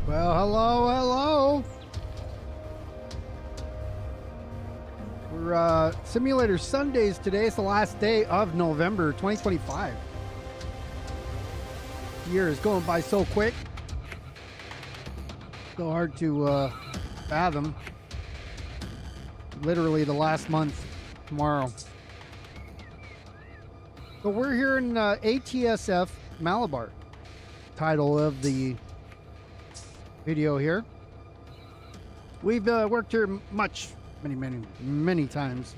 Well, hello. We're Simulator Sundays today. It's the last day of November 2025. The year is going by so quick. So hard to fathom. Literally the last month tomorrow. So we're here in ATSF Malabar. Title of the video here. We've worked here many times,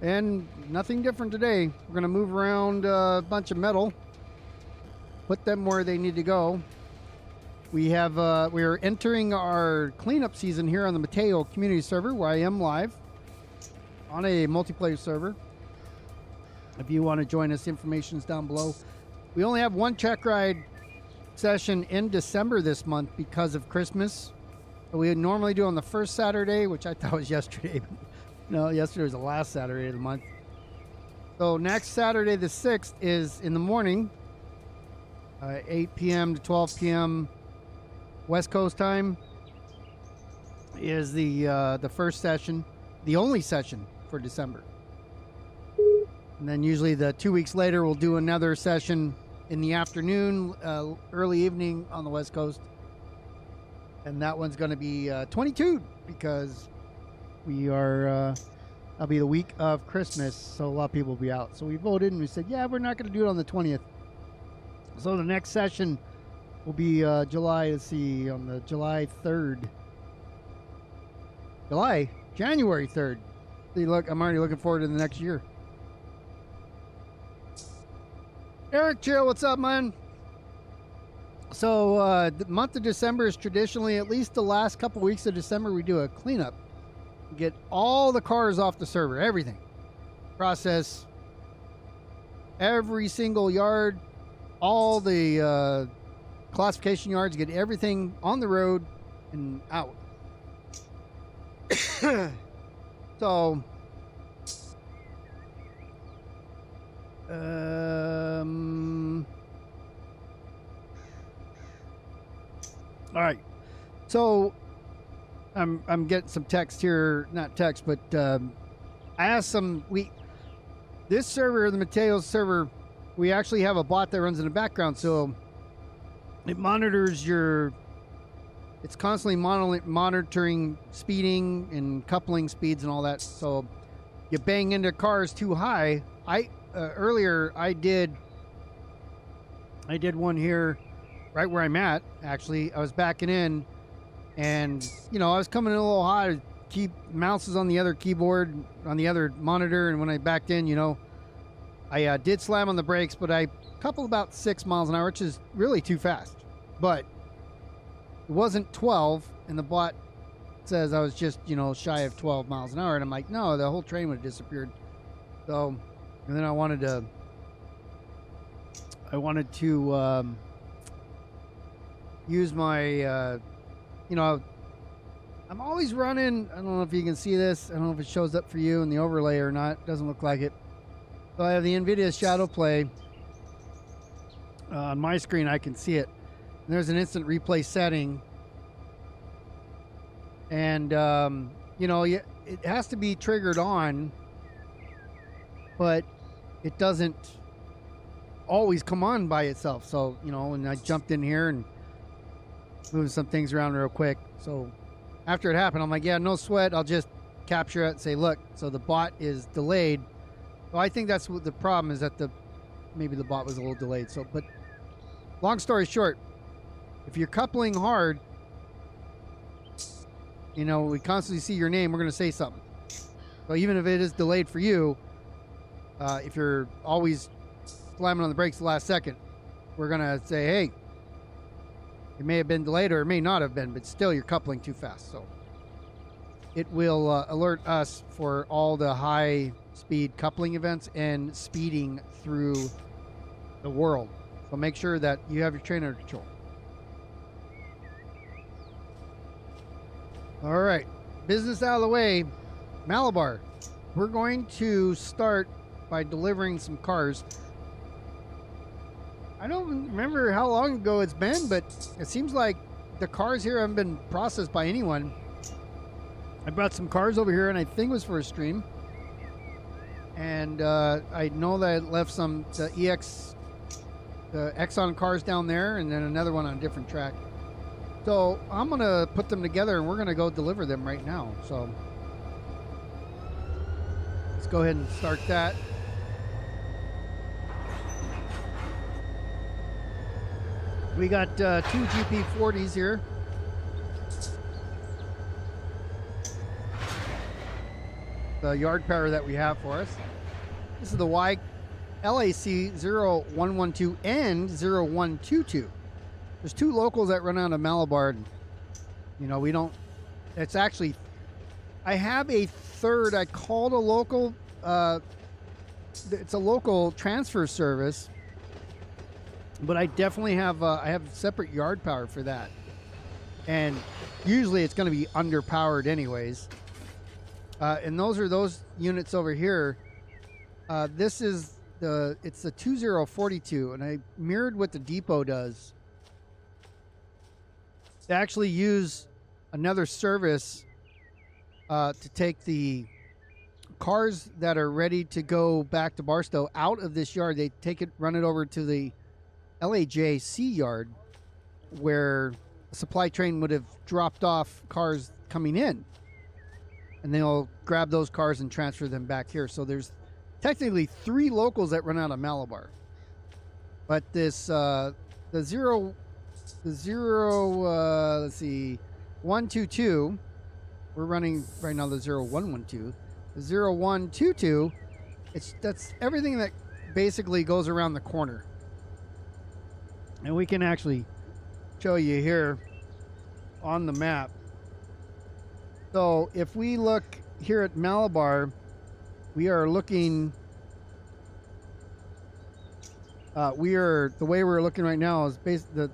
and nothing different today. We're going to move around a bunch of metal, put them where they need to go. We are entering our cleanup season here on the Mateo community server, where I am live on a multiplayer server. If you want to join us, information's down below. We only have one check ride session in December this month because of Christmas. We normally do on the first Saturday, which I thought was yesterday. But no, yesterday was the last Saturday of the month. So next Saturday, the 6th, is in the morning, 8 p.m. to 12 p.m. West Coast time is the first session, the only session for December. And then usually the 2 weeks later, we'll do another session in the afternoon, early evening on the West Coast. And that one's going to be 22 because that'll be the week of Christmas. So a lot of people will be out. So we voted and we said, yeah, we're not going to do it on the 20th. So the next session will be on the July 3rd. January 3rd. See, look, I'm already looking forward to the next year. Eric Chill, what's up, man? So the month of December is traditionally, at least the last couple weeks of December, we do a cleanup. We get all the cars off the server, everything. Process every single yard, all the classification yards, get everything on the road and out. So all right, so I'm getting some text here, not text, but I asked this server, the Mateo server, we actually have a bot that runs in the background, so it monitors it's constantly monitoring speeding and coupling speeds and all that. So you bang into cars too high. Earlier I did one here right where I'm at. Actually, I was backing in, and I was coming in a little high. Mouse is on the other keyboard, on the other monitor, and when I backed in, I did slam on the brakes, but I coupled about 6 miles an hour, which is really too fast. But it wasn't 12, and the bot says I was just shy of 12 miles an hour, and I'm like, no, the whole train would have disappeared. So, and then I wanted to use my I'm always running. I don't know if you can see this. I don't know if it shows up for you in the overlay or not. Doesn't look like it. So I have the NVIDIA Shadow Play on my screen. I can see it. And there's an instant replay setting, and it has to be triggered on, but it doesn't always come on by itself. So and I jumped in here and moved some things around real quick. So after it happened, I'm like, yeah, no sweat. I'll just capture it and say, look, so the bot is delayed. So I think that's what the problem is, that maybe the bot was a little delayed. So, but long story short, if you're coupling hard, we constantly see your name, we're going to say something. So even if it is delayed for you, if you're always slamming on the brakes the last second, we're going to say, hey, it may have been delayed or it may not have been, but still you're coupling too fast. So it will alert us for all the high speed coupling events and speeding through the world. So make sure that you have your train under control. All right, business out of the way. Malabar, we're going to start by delivering some cars. I don't remember how long ago it's been, but it seems like the cars here haven't been processed by anyone. I brought some cars over here, and I think it was for a stream. And I know that I left some the Exxon cars down there, and then another one on a different track. So I'm gonna put them together, and we're gonna go deliver them right now. So let's go ahead and start that. We got 2 GP40s here. The yard power that we have for us. This is the Y-LAC0112 and 0122. There's 2 locals that run out of Malabar. You know, we don't, it's actually, I have a third, I called a local, it's a local transfer service, but I definitely have, I have separate yard power for that. And usually it's going to be underpowered anyways. And those are those units over here. This is it's the 2042, and I mirrored what the depot does. They actually use another service to take the cars that are ready to go back to Barstow out of this yard. They take it, run it over to the LAJC yard, where a supply train would have dropped off cars coming in. And they'll grab those cars and transfer them back here. So there's technically 3 locals that run out of Malabar. But this let's see, 122, we're running right now the 0112. The 0122, that's everything that basically goes around the corner. And we can actually show you here on the map. So if we look here at Malabar, we are looking, the way we're looking right now is the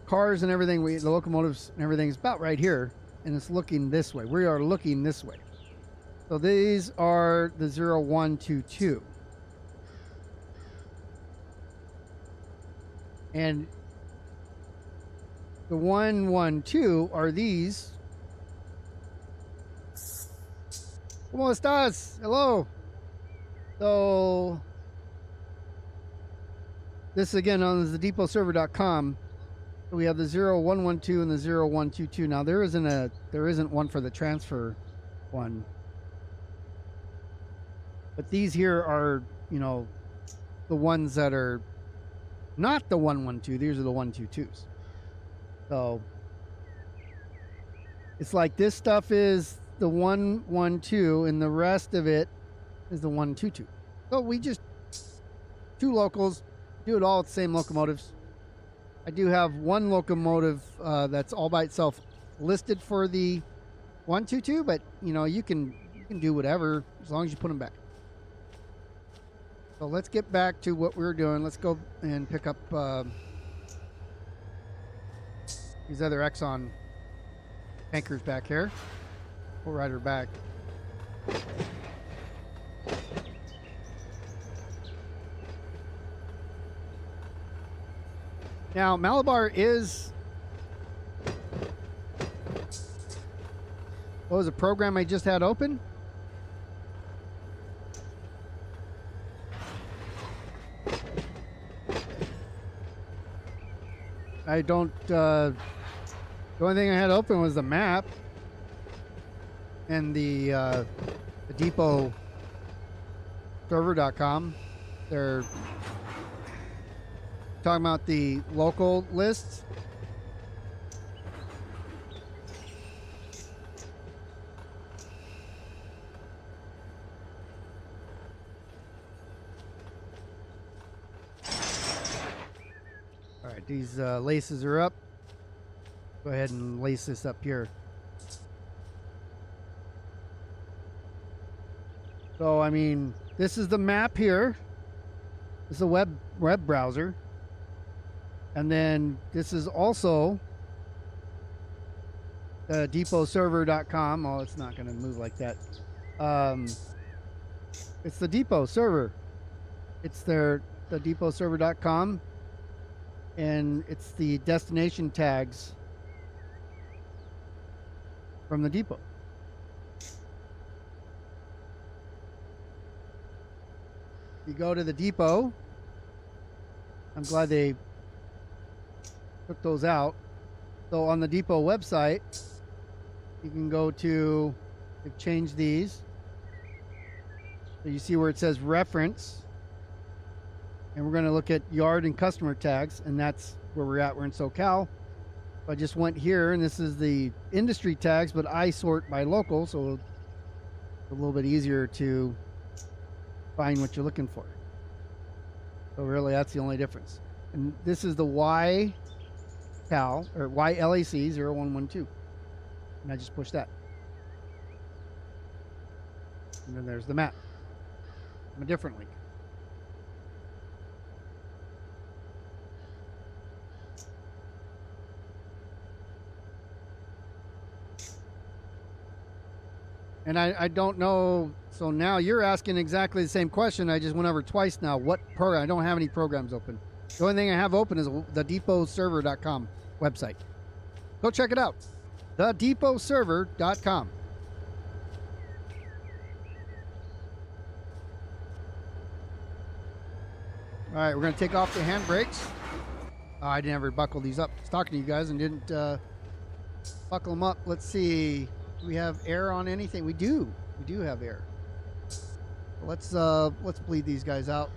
cars and everything, the locomotives and everything is about right here, and it's looking this way. We are looking this way. So these are the 0122. And the 112 are these. ¿Cómo estás? Hello. So this again on the depotserver.com. We have the 0112 and the 0122. Now there isn't one for the transfer one. But these here are, you know, the ones that are not the 112. These are the 122s. So it's like this stuff is the 112 and the rest of it is the 122. So we just 2 locals, do it all with the same locomotives. I do have 1 locomotive that's all by itself listed for the 122, but you know, you can do whatever as long as you put them back. So let's get back to what we were doing. Let's go and pick up these other Exxon tankers back here. We'll ride her back. Now, Malabar is... What was the program I just had open? I don't... the only thing I had open was the map and the depot server.com. They're talking about the local lists. All right, these laces are up. Go ahead and lace this up here. So, I mean, this is the map here. This is a web browser. And then this is also the depotserver.com. Oh, it's not going to move like that. It's the depot server. It's the depotserver.com. and it's the destination tags from the depot. You go to the depot. I'm glad they took those out. So on the depot website, you can go to, they've changed these. So you see where it says reference. And we're going to look at yard and customer tags, and that's where we're at. We're in SoCal. I just went here, and this is the industry tags, but I sort by local, so it's a little bit easier to find what you're looking for. So really, that's the only difference. And this is the Y-LAC or Y-LAC0112, and I just push that. And then there's the map from a different link. And I don't know, so now you're asking exactly the same question. I just went over twice now. What program? I don't have any programs open. The only thing I have open is the depotserver.com website. Go check it out. thedepotserver.com. All right, we're going to take off the handbrakes. I didn't ever buckle these up. I was talking to you guys and didn't buckle them up. Let's see. Do we have air on anything? We do. We do have air. Let's bleed these guys out.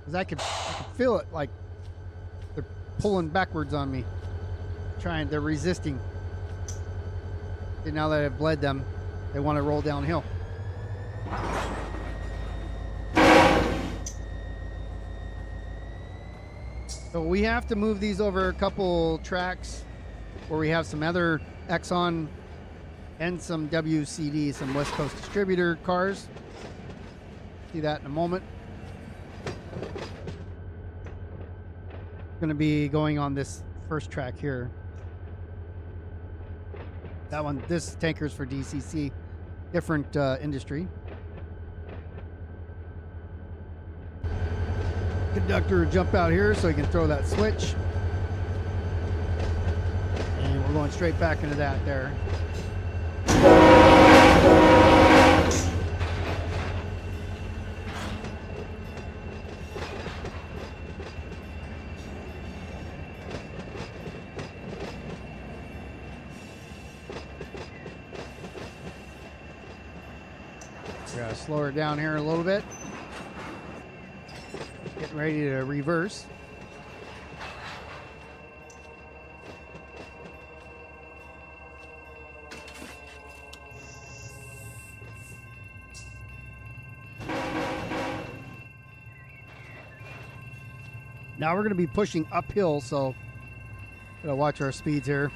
Cause I could feel it, like they're pulling backwards on me. They're resisting. And now that I've bled them, they want to roll downhill. So we have to move these over a couple tracks where we have some other Exxon and some WCD, some West Coast distributor cars. See that in a moment. Going to be going on this first track here. That one, this tanker's for DCC, different industry. Conductor jump out here so he can throw that switch. And we're going straight back into that there. Gotta slow her down here a little bit. Getting ready to reverse. Now we're going to be pushing uphill, so gotta watch our speeds here.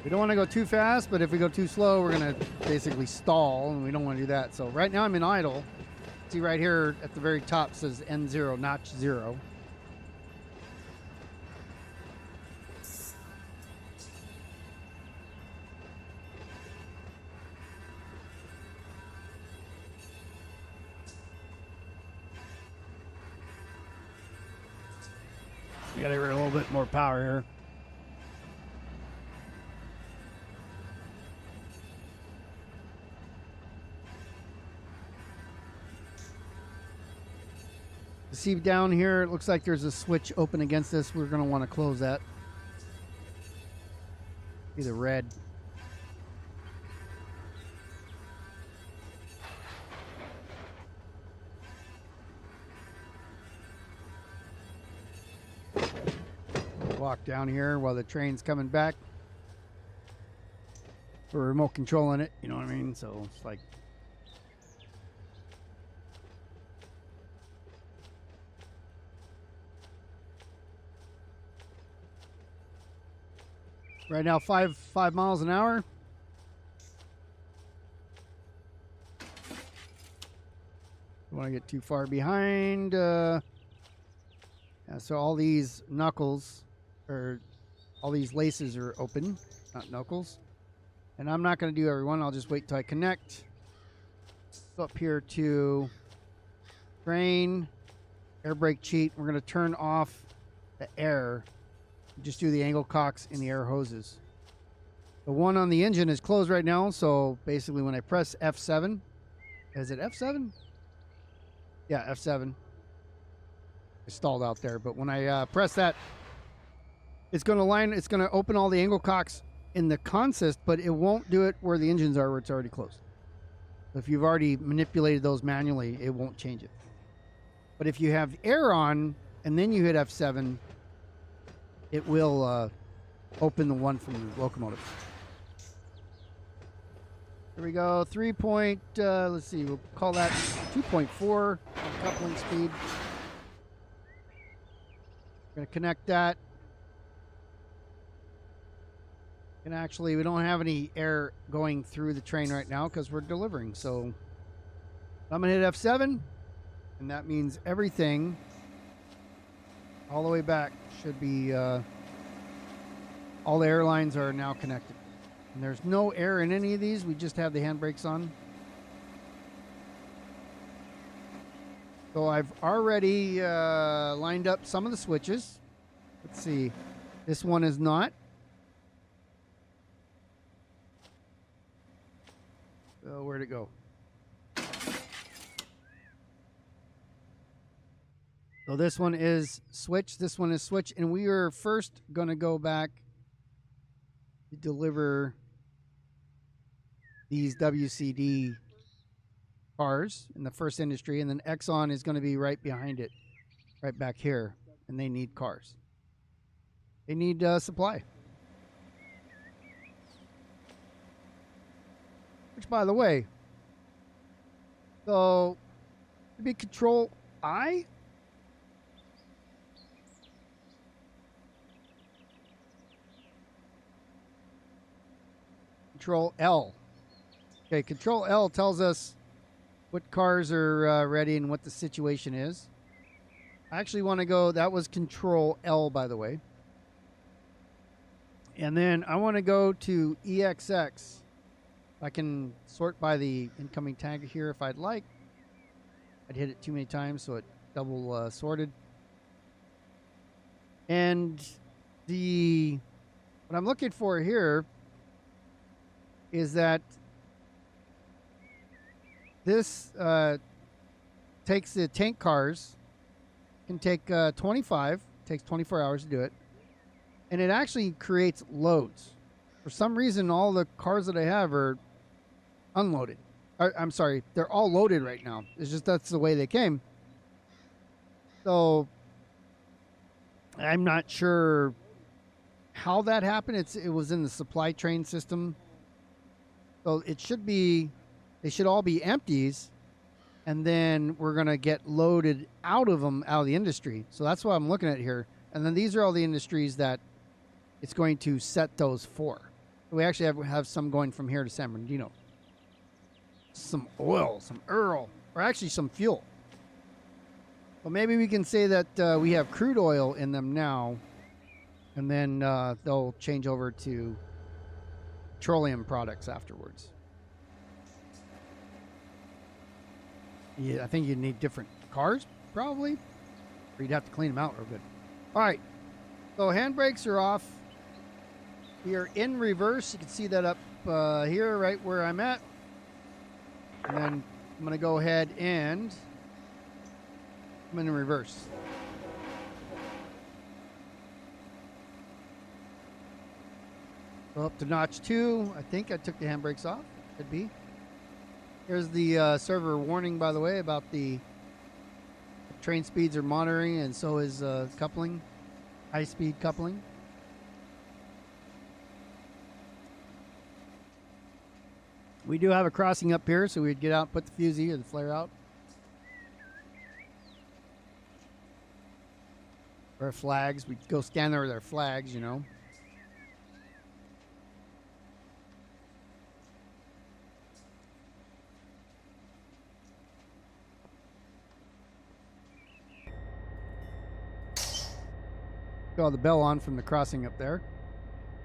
We don't want to go too fast, but if we go too slow, we're going to basically stall, and we don't want to do that. So right now I'm in idle. See right here at the very top says N0, notch 0. We got to get a little bit more power here. See down here, it looks like there's a switch open against this. We're going to want to close that. Be the red. Walk down here while the train's coming back. We're remote controlling it, you know what I mean? So it's like, right now, 5 miles an hour. Don't want to get too far behind. Yeah, so all these knuckles, or all these laces are open, not knuckles. And I'm not going to do every one. I'll just wait till I connect. Go up here to train, air brake cheat. We're going to turn off the air. Just do the angle cocks in the air hoses. The one on the engine is closed right now. So basically when I press F7, is it F7? Yeah, F7. I stalled out there. But when I press that, it's going to open all the angle cocks in the consist, but it won't do it where the engines are, where it's already closed. So if you've already manipulated those manually, it won't change it. But if you have air on and then you hit F7, it will open the one from the locomotive. Here we go. 3 point, let's see, we'll call that 2.4 coupling speed. Going to connect that. And actually, we don't have any air going through the train right now because we're delivering. So I'm going to hit F7, and that means everything all the way back should be, all the airlines are now connected. And there's no air in any of these. We just have the handbrakes on. So I've already lined up some of the switches. Let's see. This one is not. Where'd it go? So this one is switch. This one is switch. And we are first going to go back to deliver these WCD cars in the first industry. And then Exxon is going to be right behind it, right back here. And they need cars. They need supply. Which, by the way, so it'd be Control I. Control L. Okay, Control L tells us what cars are ready and what the situation is. I actually want to go, that was Control L, by the way. And then I want to go to EXX. I can sort by the incoming tag here if I'd like. I'd hit it too many times, so it double sorted. And what I'm looking for here is that this takes the tank cars, can take 25, takes 24 hours to do it, and it actually creates loads. For some reason, all the cars that I have are unloaded. I'm sorry, they're all loaded right now. It's just that's the way they came. So I'm not sure how that happened. It was in the supply train system. So it should be, they should all be empties, and then we're going to get loaded out of them, out of the industry. So that's what I'm looking at here. And then these are all the industries that it's going to set those for. We actually have some going from here to San Bernardino. Some oil, some Earl, or actually some fuel. Well, maybe we can say that we have crude oil in them now, and then they'll change over to petroleum products afterwards. Yeah, I think you'd need different cars, probably, or you'd have to clean them out real good. All right, so handbrakes are off. We are in reverse. You can see that up here, right where I'm at. And then I'm going to go ahead and I'm in reverse. Go up to notch 2. I think I took the handbrakes off. Could be. Here's the server warning, by the way, about the train speeds are monitoring, and so is coupling, high-speed coupling. We do have a crossing up here, so we'd get out, put the fusee or the flare out. Or flags. We'd go scan there with our flags, you know. Got the bell on from the crossing up there.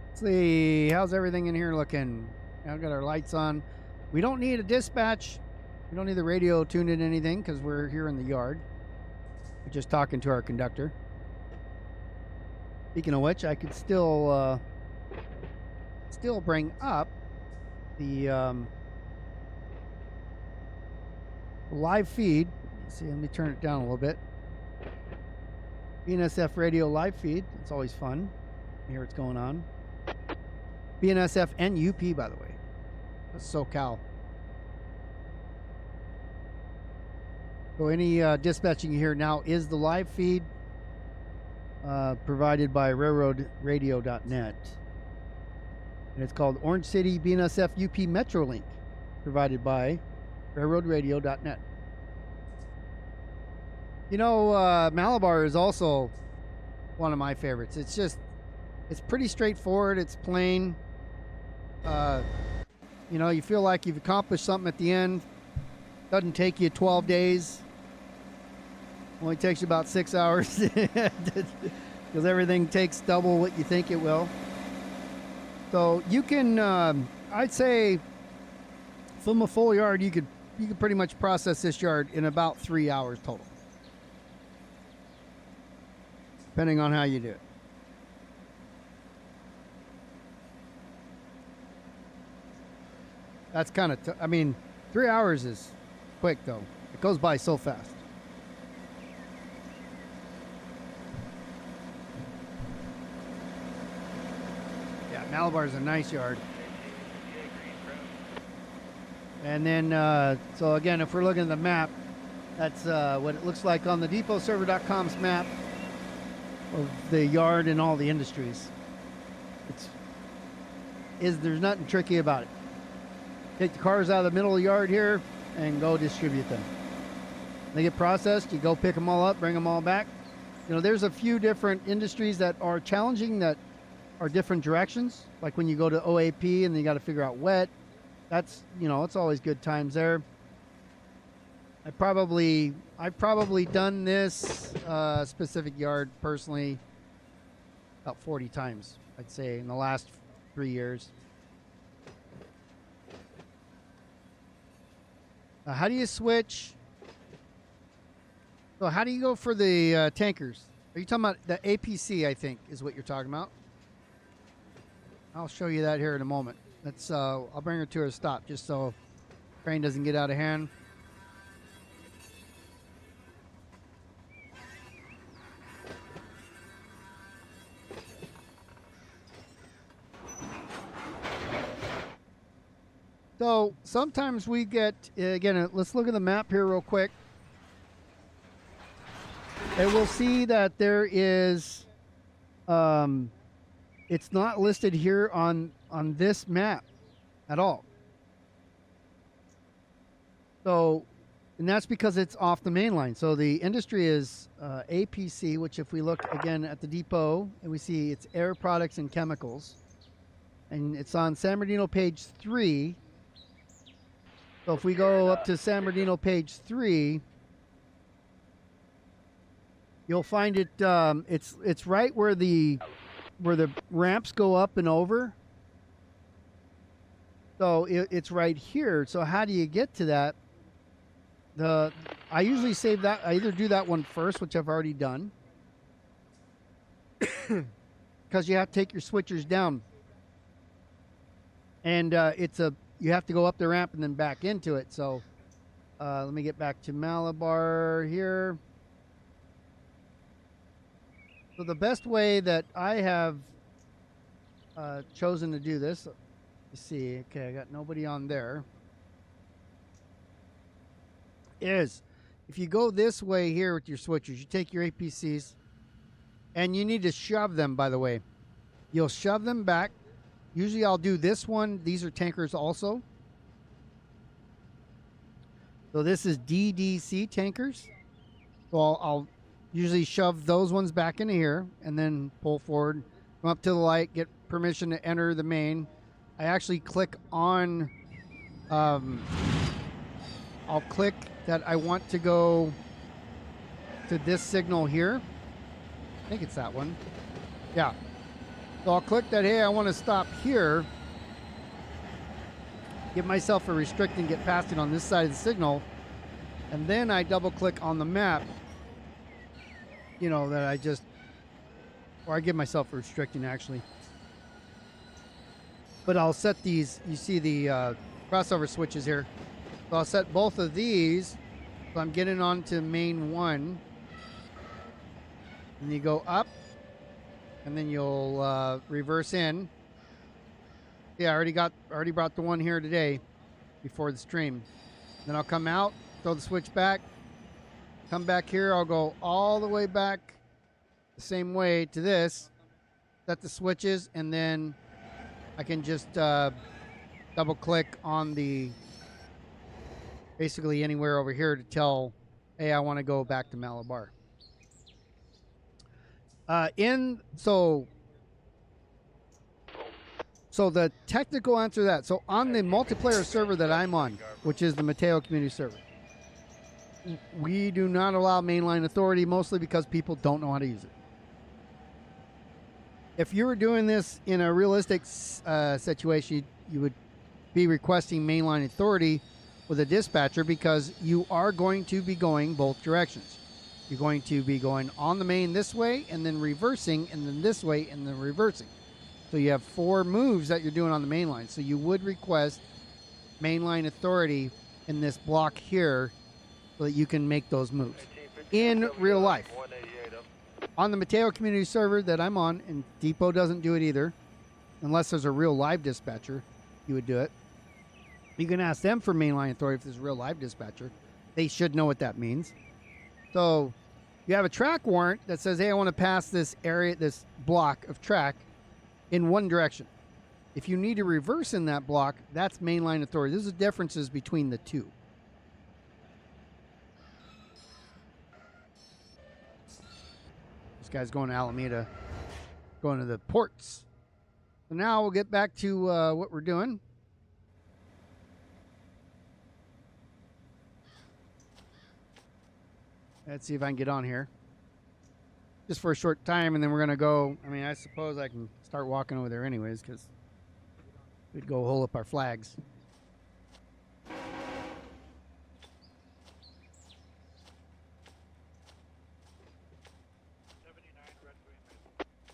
Let's see, how's everything in here looking? Now got our lights on. We don't need a dispatch. We don't need the radio tuned in anything because we're here in the yard. We're just talking to our conductor. Speaking of which, I could still bring up the live feed. Let's see, let me turn it down a little bit. BNSF radio live feed. It's always fun to hear what's going on. BNSF and UP, by the way. That's SoCal. So any dispatching you hear now is the live feed provided by railroadradio.net. And it's called Orange City BNSF UP Metrolink, provided by railroadradio.net. You know, Malabar is also one of my favorites. It's pretty straightforward. It's plain. You know, you feel like you've accomplished something at the end. Doesn't take you 12 days. Only takes you about 6 hours because everything takes double what you think it will. So you can, I'd say, from a full yard, you could pretty much process this yard in about 3 hours total, depending on how you do it. That's kind of, I mean, 3 hours is quick though. It goes by so fast. Yeah, Malabar is a nice yard. And then, so again, if we're looking at the map, that's what it looks like on the depotserver.com's map of the yard and all the industries. There's nothing tricky about it. Take the cars out of the middle of the yard here and go distribute them. They get processed, you go pick them all up, bring them all back. You know, there's a few different industries that are challenging that are different directions. Like when you go to OAP and you got to figure out wet. That's, you know, it's always good times there. I've probably done this specific yard personally about 40 times, I'd say, in the last 3 years. How do you switch? So how do you go for the tankers? Are you talking about the APC, I think, is what you're talking about? I'll show you that here in a moment. Let's, I'll bring her to a stop just so the train doesn't get out of hand. So sometimes we get, again, let's look at the map here real quick. And we'll see that there is, it's not listed here on this map at all. So, and that's because it's off the main line. So the industry is APC, which if we look again at the depot, and we see it's air products and chemicals. And it's on San Bernardino page 3. So if we go up to San Bernardino page 3, you'll find it. It's right where the ramps go up and over. So it's right here. So how do you get to that? I usually save that. I either do that one first, which I've already done, because you have to take your switchers down, and you have to go up the ramp and then back into it. So let me get back to Malabar here. So the best way that I have chosen to do this, let's see, okay, I got nobody on there, is if you go this way here with your switchers, you take your APCs, and you need to shove them, by the way. You'll shove them back. Usually I'll do this one. These are tankers also. So this is DDC tankers. So I'll usually shove those ones back into here and then pull forward, come up to the light, get permission to enter the main. I actually click on, I'll click that I want to go to this signal here. I think it's that one. Yeah. So I'll click that, hey, I want to stop here. give myself a restrict and get past it on this side of the signal, and then I double click on the map, you know, that I just, or I give myself a restricting actually. But I'll set these, you see the crossover switches here. So I'll set both of these. So I'm getting onto main 1. And you go up, and then you'll reverse in. Yeah, I already brought the one here today before the stream. Then I'll come out, throw the switch back, come back here. I'll go all the way back the same way to this, set the switches, and then I can just double click on the basically anywhere over here to tell, hey, I want to go back to Malabar. So the technical answer to that. So on the multiplayer server that I'm on, which is the Mateo community server, we do not allow mainline authority, mostly because people don't know how to use it. If you were doing this in a realistic situation, you would be requesting mainline authority with a dispatcher, because you are going to be going both directions. You're going to be going on the main this way and then reversing, and then this way and then reversing. So you have 4 moves that you're doing on the main line. So you would request mainline authority in this block here so that you can make those moves in real life. On the Mateo community server that I'm on, and Depot doesn't do it either, unless there's a real live dispatcher, you would do it. You can ask them for mainline authority if there's a real live dispatcher. They should know what that means. So you have a track warrant that says, hey, I want to pass this area, this block of track in one direction. If you need to reverse in that block, that's mainline authority. There's the differences between the two. This guy's going to Alameda, going to the ports. So now we'll get back to what we're doing. Let's see if I can get on here. Just for a short time, and then we're going to go. I mean, I suppose I can start walking over there anyways, because we'd go hold up our flags.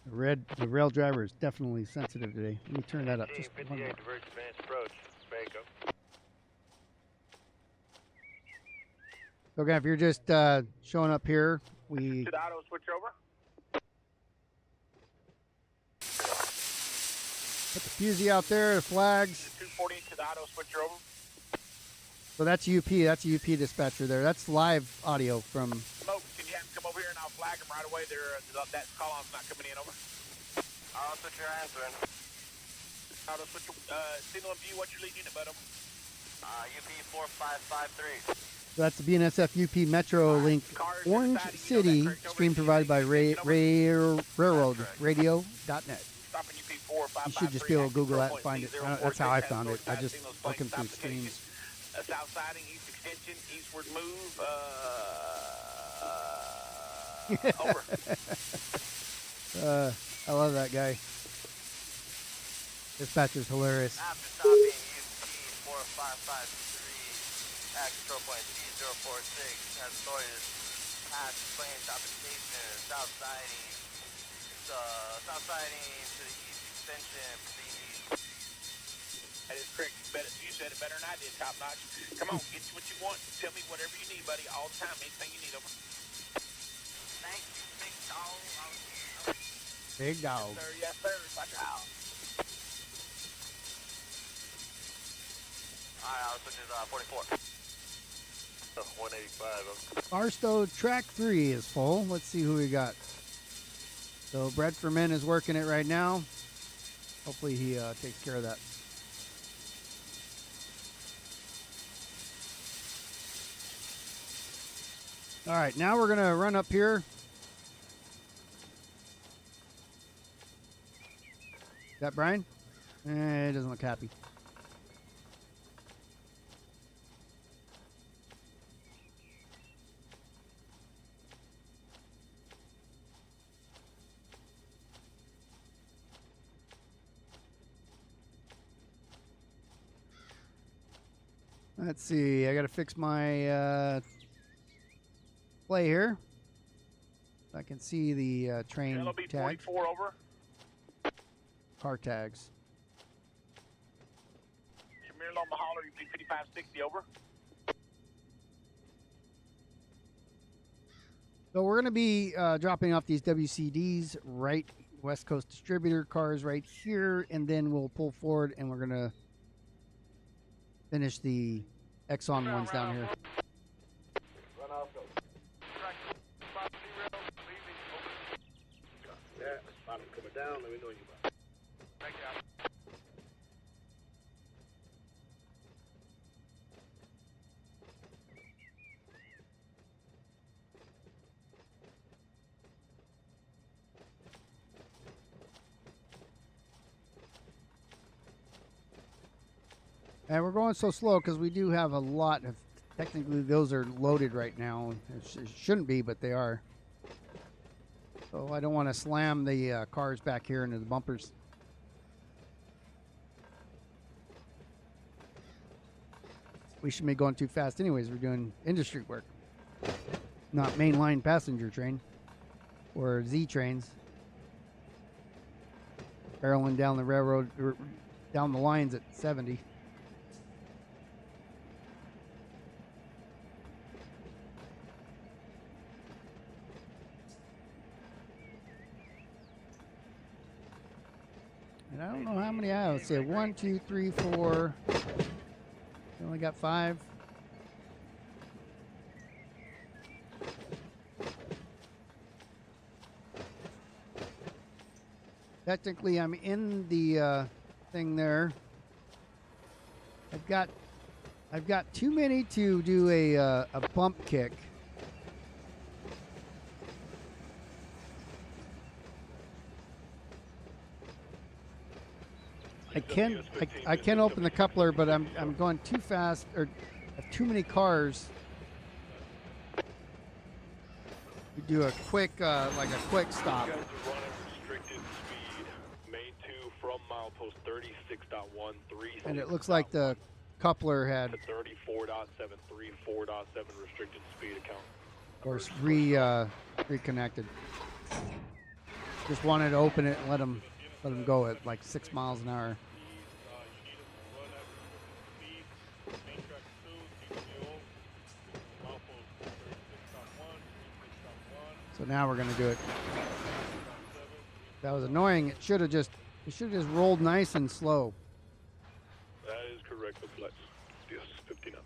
The rail driver is definitely sensitive today. Let me turn that up just one more. Okay, if you're just showing up here, we... Should auto switch over? Put the fusee out there, the flags. 240 to the auto switch over. So that's UP. That's a UP dispatcher there. That's live audio from... Smoke, can you have them come over here and I'll flag them right away? That column's not coming in, over. Auto switcher answering. Auto switcher, signal and view, what's your lead unit, bud, over? UP 4553. So that's the BNSF UP Metro Link Orange City stream provided by railroadradio.net. You should just be able to Google that and find it. That's how I found it. I just looking through streams. South siding, east extension, eastward move, over. I love that guy. Dispatcher's hilarious. After stopping UP 4553 at control point C046 has authority to pass plane stopping station, south siding to the east extension, please. That is correct. You said it better than I did, top notch. Come on, get you what you want. Tell me whatever you need, buddy, all the time. Anything you need, over. Thank you, big dog. Big dog. Yes, sir. Watch out. Alright, I'll switch to 44. 185. Barstow track 3 is full. Let's see who we got. So Bradford is working it right now. Hopefully he takes care of that. All right, now we're gonna run up here. Is that Brian? It doesn't look happy. Let's see. I got to fix my play here. I can see the train LB tag. 44 over. Car tags. Shamir Loma Holler, UP 5560 over. So we're going to be dropping off these WCDs right, West Coast distributor cars right here, and then we'll pull forward and we're going to finish the Exxon ones down here. Run off, go. Yeah, bottom coming down, let me know you about. Thank you. And we're going so slow because we do have a lot of, technically those are loaded right now. It shouldn't be, but they are. So I don't want to slam the cars back here into the bumpers. We shouldn't be going too fast anyways. We're doing industry work, not mainline passenger train or Z trains. Barreling down the railroad, or down the lines at 70. And I don't know how many I have. Let's say 1, 2, 3, 4. We only got 5. Technically, I'm in the thing there. I've got too many to do a bump kick. I can open the coupler, but I'm going too fast, or I have too many cars. We do a quick like a quick stop. You guys are running restricted speed. Main 2 from milepost 36.13. And it looks like the coupler had, to 34.73, 4.7 restricted speed account. of course, reconnected. Just wanted to open it and let them go at like 6 miles an hour. So now we're gonna do it. That was annoying. It should have just rolled nice and slow. That is correct with flex. Yes, 59.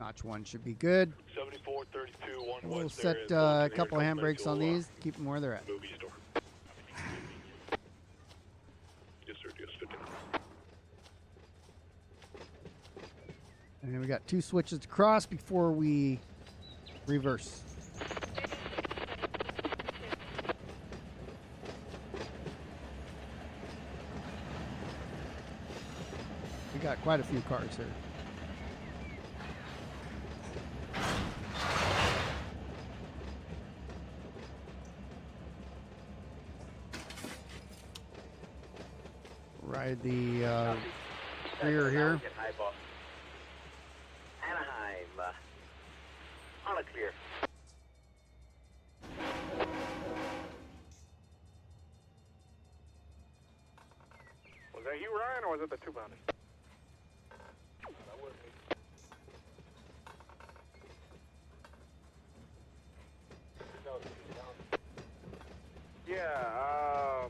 Notch 1 should be good. 74, 32, 1 We'll west set area, a couple of handbrakes on these. Keep them where they're at. Movie store. Yes, sir. Yes, 59. And then we got 2 switches to cross before we reverse. We got quite a few cars here. Ride the rear here. Anaheim, on a clear. Was that you, Ryan, or was it the 2-pounder? That was me. Yeah,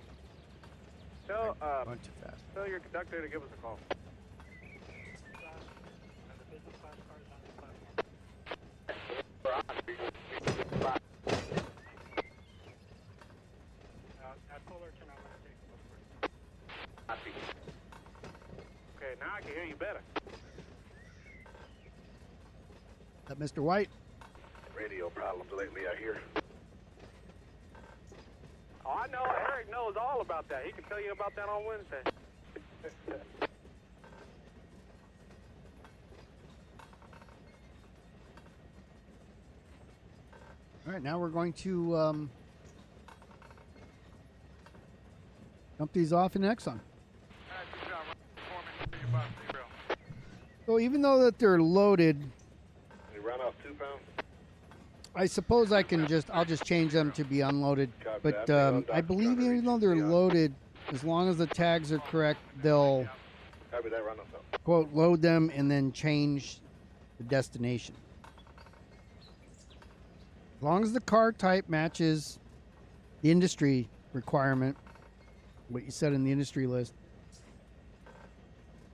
Going too fast. tell your conductor to give us a call. Okay, now I can hear you better. Is that Mr. White? Radio problems lately, I hear. Oh, I know. Eric knows all about that. He can tell you about that on Wednesday. All right, now we're going to dump these off in Exxon. All right, So even though that they're loaded, They run off 2 pounds. I suppose I'll just change them to be unloaded. But I believe even though they're loaded, as long as the tags are correct, they'll Copy that, run off. quote load them and then change the destination. As long as the car type matches the industry requirement, what you said in the industry list,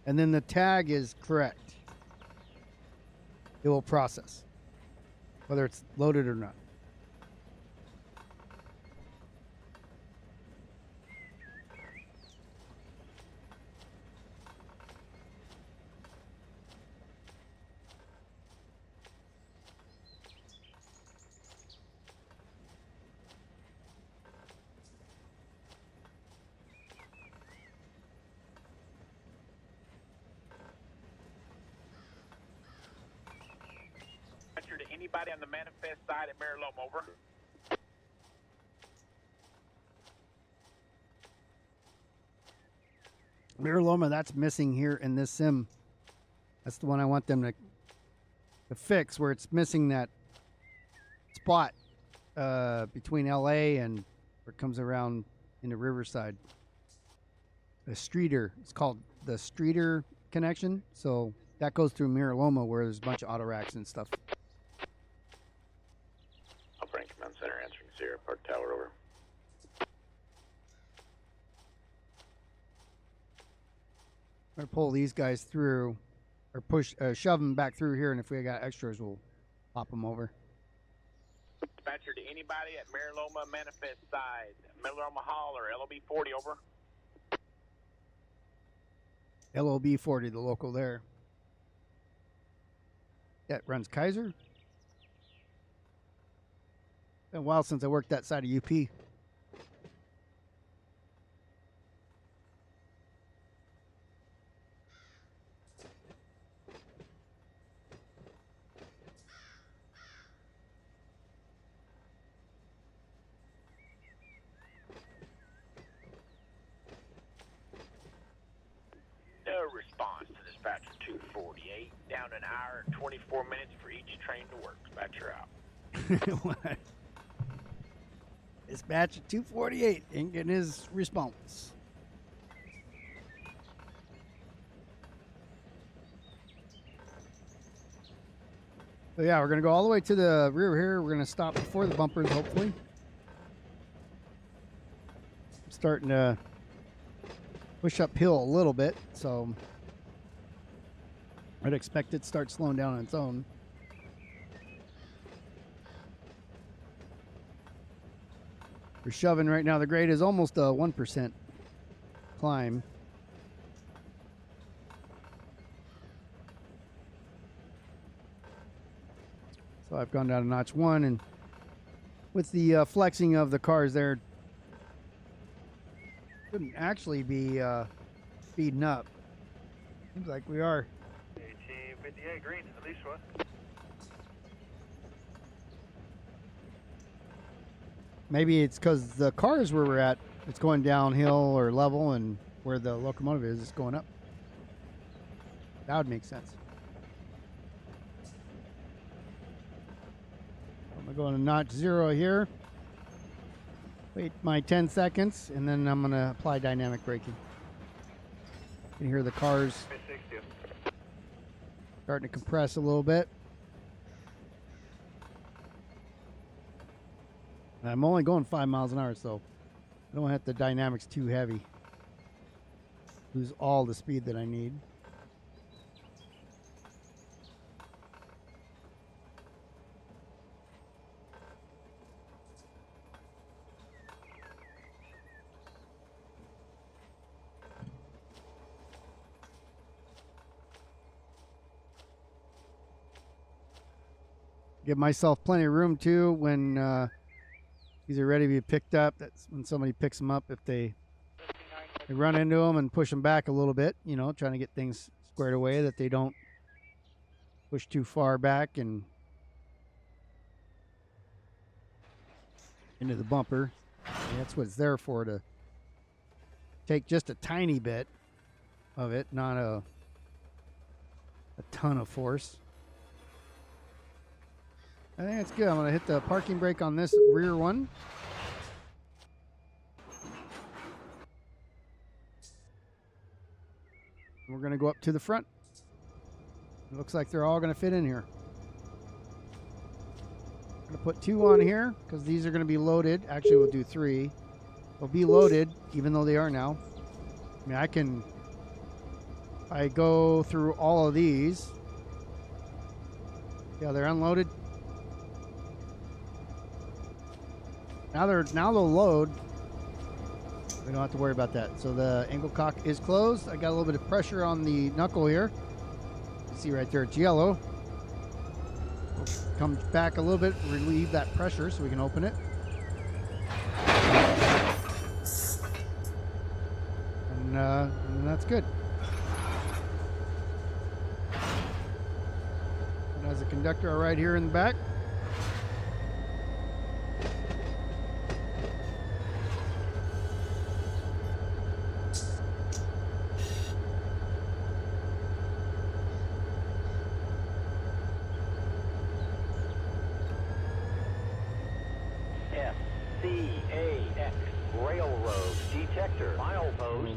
and then the tag is correct, it will process, whether it's loaded or not. To anybody on the manifest side at Mariloma, over. Mariloma, that's missing here in this sim. That's the one I want them to fix, where it's missing that spot between LA and where it comes around into Riverside. The Streeter. It's called the Streeter connection. So that goes through Mariloma, where there's a bunch of auto racks and stuff. Operating Command Center answering Sierra Park Tower, over. I'm going to pull these guys through, or shove them back through here, and if we got extras, we'll pop them over. Dispatcher to anybody at Mariloma manifest side, Mariloma Hall or LOB 40, over. LOB 40, the local there. That runs Kaiser. Been a while since I worked that side of UP. No response to dispatcher 248. Down an hour and 24 minutes for each train to work. Dispatcher out. What? Dispatch at 248 ain't getting his response. So yeah, we're gonna go all the way to the rear here. We're gonna stop before the bumpers, hopefully. I'm starting to push uphill a little bit, so I'd expect it to start slowing down on its own. We're shoving right now. The grade is almost a 1% climb. So I've gone down to notch 1, and with the flexing of the cars there, shouldn't actually be speeding up. Seems like we are. 1858 green, at least one. Maybe it's because the cars where we're at, it's going downhill or level, and where the locomotive is, it's going up. That would make sense. I'm going to go into notch 0 here. Wait my 10 seconds, and then I'm going to apply dynamic braking. You can hear the cars starting to compress a little bit. I'm only going 5 miles an hour, so I don't have the dynamics too heavy. Lose all the speed that I need. Give myself plenty of room too when these are ready to be picked up. That's when somebody picks them up. If they run into them and push them back a little bit, you know, trying to get things squared away, that they don't push too far back and into the bumper. And that's what it's there for, to take just a tiny bit of it, not a ton of force. I think it's good. I'm going to hit the parking brake on this rear one. We're going to go up to the front. It looks like they're all going to fit in here. I'm going to put 2 on here because these are going to be loaded. Actually, we'll do 3. They'll be loaded even though they are now. I mean, I go through all of these. Yeah, they're unloaded. Now they'll load. We don't have to worry about that. So the angle cock is closed. I got a little bit of pressure on the knuckle here. You see right there, it's yellow. Come back a little bit, relieve that pressure so we can open it. And that's good. It has a conductor right here in the back.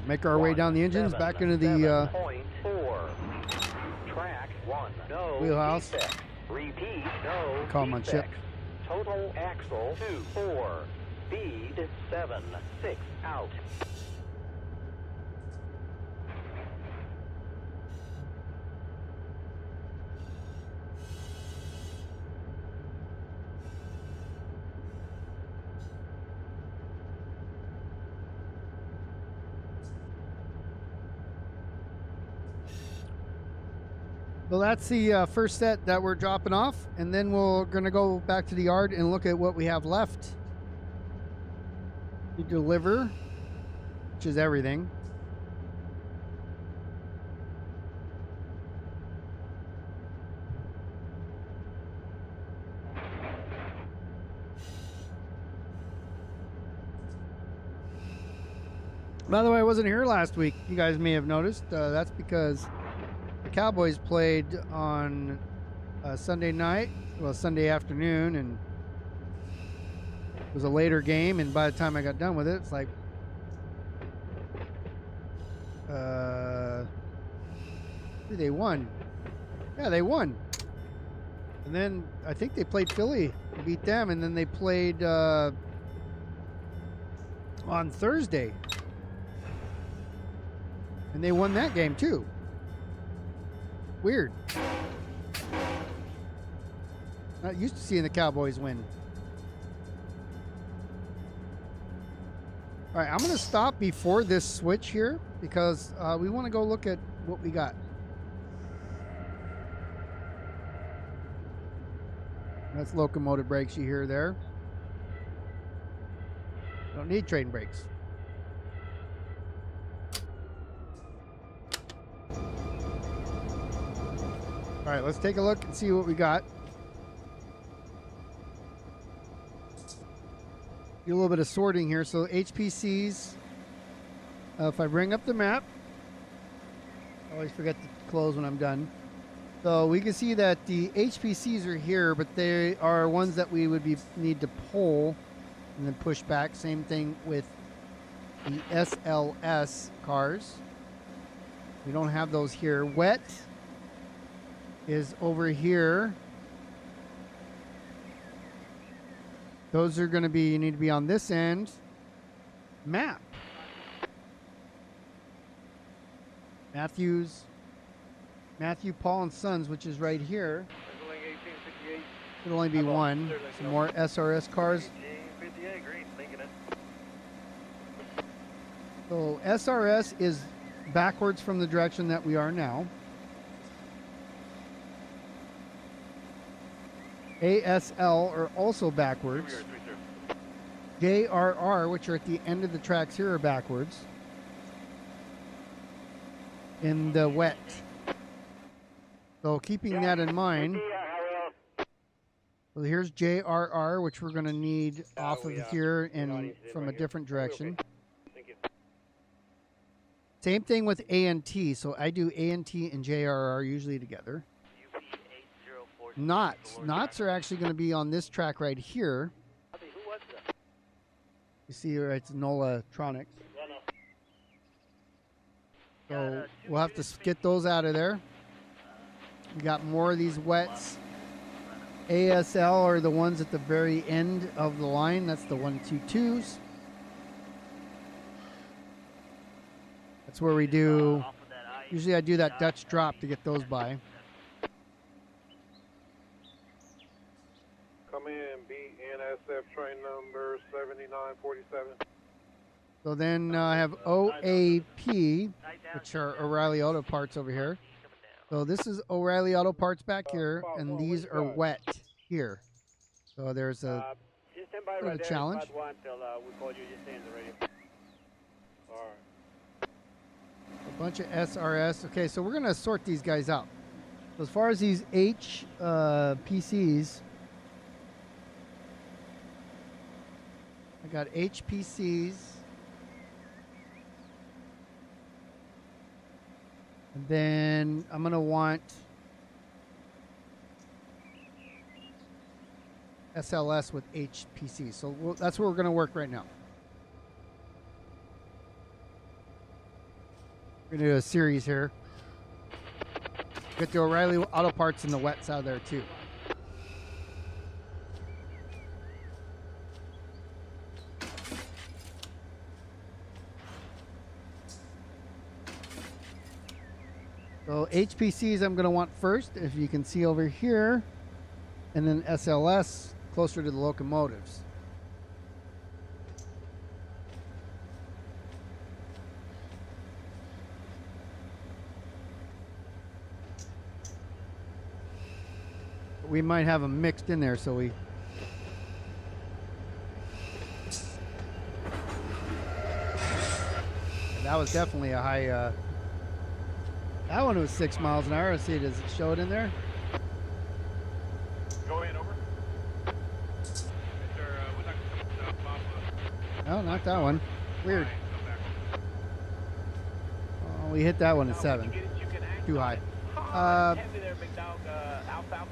Make our way down the engines back into the Track 1. No wheelhouse. defects. Repeat. No Call them on ship. defects. Total axle 2 4. Speed 7 6 out. Well, that's the first set that we're dropping off, and then we're going to go back to the yard and look at what we have left to deliver, which is everything. By the way, I wasn't here last week. You guys may have noticed. That's because the Cowboys played on Sunday night, well, Sunday afternoon, and it was a later game. And by the time I got done with it, it's like, they won. Yeah, they won. And then I think they played Philly, beat them, and then they played on Thursday, and they won that game too. Weird. Not used to seeing the Cowboys win. All right, I'm going to stop before this switch here because we want to go look at what we got. That's locomotive brakes you hear there. Don't need train brakes. All right, let's take a look and see what we got. Do a little bit of sorting here. So HPCs, if I bring up the map, I always forget to close when I'm done. So we can see that the HPCs are here, but they are ones that we would need to pull and then push back. Same thing with the SLS cars. We don't have those here. Wet is over here. Those are going to be, you need to be on this end. Map. Matthew, Paul and Sons, which is right here. Could only be one. Some more SRS cars. So SRS is backwards from the direction that we are now. ASL are also backwards. JRR, which are at the end of the tracks here, are backwards. In the wet. So keeping that in mind, so here's JRR, which we're going to need off of here and from a different direction. Same thing with ANT. So I do ANT and JRR usually together. Knots are actually going to be on this track right here. You see here, it's Nolatronics. So we'll have to get those out of there. We got more of these wets. ASL are the ones at the very end of the line. That's the 122s. That's where we do, usually I do that Dutch drop to get those by. Come in, BNSF train number 7947. So then I have OAP, which are O'Reilly Auto Parts over here. So this is O'Reilly Auto Parts back here, and these are wet here. So there's a bit of a challenge. A bunch of SRS. Okay, so we're going to sort these guys out. So as far as these PCs, I got HPCs. And then I'm going to want SLS with HPC. So that's where we're going to work right now. We're going to do a series here. Get the O'Reilly Auto Parts and the wets out of there too. So HPCs I'm going to want first, if you can see over here, and then SLS closer to the locomotives. We might have them mixed in there, so we... That was definitely a high... That one was 6 miles an hour. Let's see, does it show it in there? Go in, over. No, not that one. Weird. Oh, we hit that one at 7. Too high.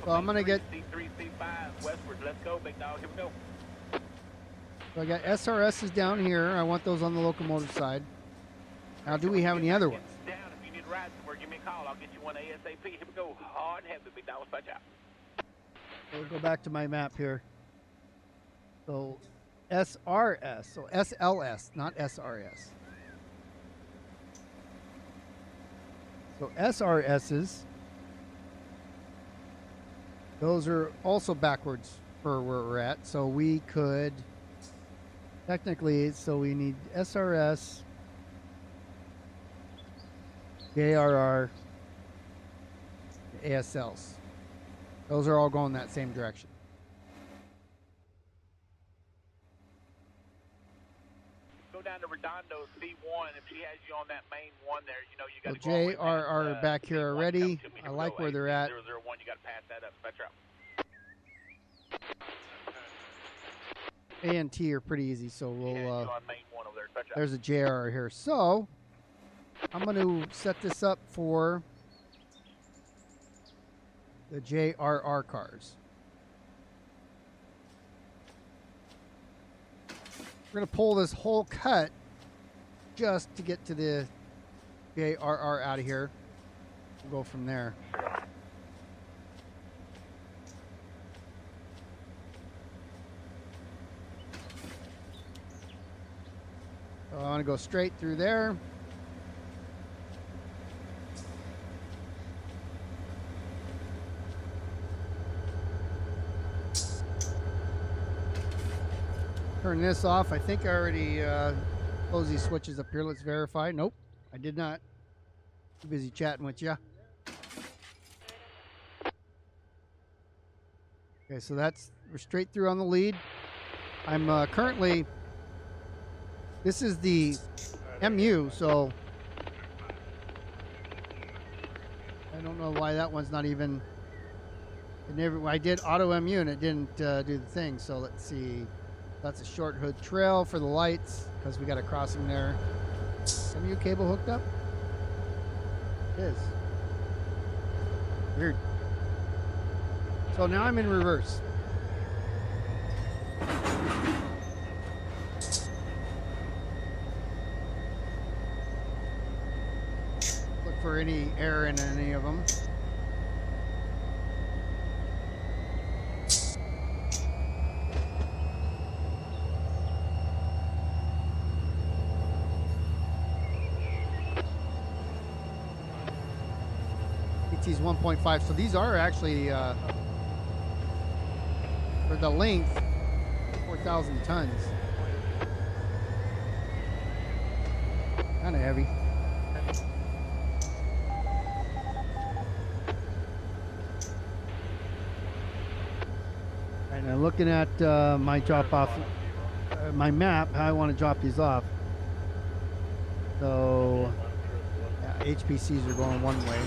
So I'm gonna get. So I got SRSs down here. I want those on the locomotive side. Now, do we have any other ones? Give me a call. I'll get you one ASAP. Here we go. Hard and heavy, big dog. Watch out. We'll go back to my map here. So SRS, so SLS, not SRS. So SRSs, those are also backwards for where we're at. So we could technically, so we need SRS, JRR, ASLs. Those are all going that same direction. Go down to Redondo C1. If she has you on that main one there, you know you got to So go. JRR back here already. I like where they're at. 001, you got to pass that up. That's right. ANT are pretty easy, so we'll. On main one over there. That's right. There's a JRR here. So I'm going to set this up for the JRR cars. We're going to pull this whole cut just to get to the JRR out of here. We'll go from there. So I want to go straight through there. Turn this off. I think I already closed these switches up here. Let's verify. Nope, I did not. Too busy chatting with you. Okay, so we're straight through on the lead. I'm currently, this is the MU, so I don't know why that one's not even, I did auto MU and it didn't do the thing, so let's see. That's a short hood trail for the lights because we got a crossing there. MU cable hooked up? It is. Weird. So now I'm in reverse. Look for any air in any of them. AT's 1.5. So these are actually for the length 4,000 tons. Kind of heavy. Right now, looking at my drop off, my map, how I want to drop these off. So yeah, HPCs are going one way.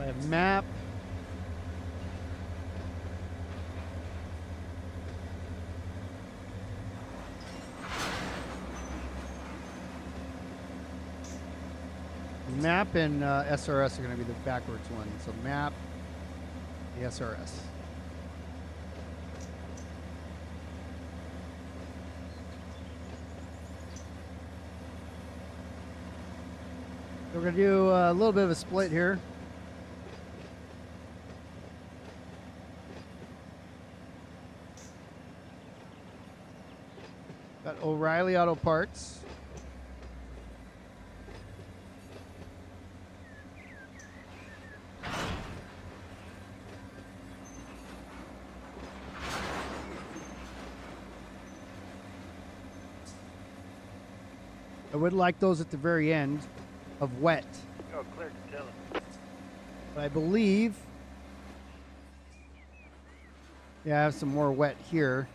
I have map. Map and SRS are going to be the backwards one. So map, the SRS. So we're going to do a little bit of a split here. Got O'Reilly Auto Parts. I would like those at the very end of wet. Oh, clear to tell him. But I believe, yeah, I have some more wet here.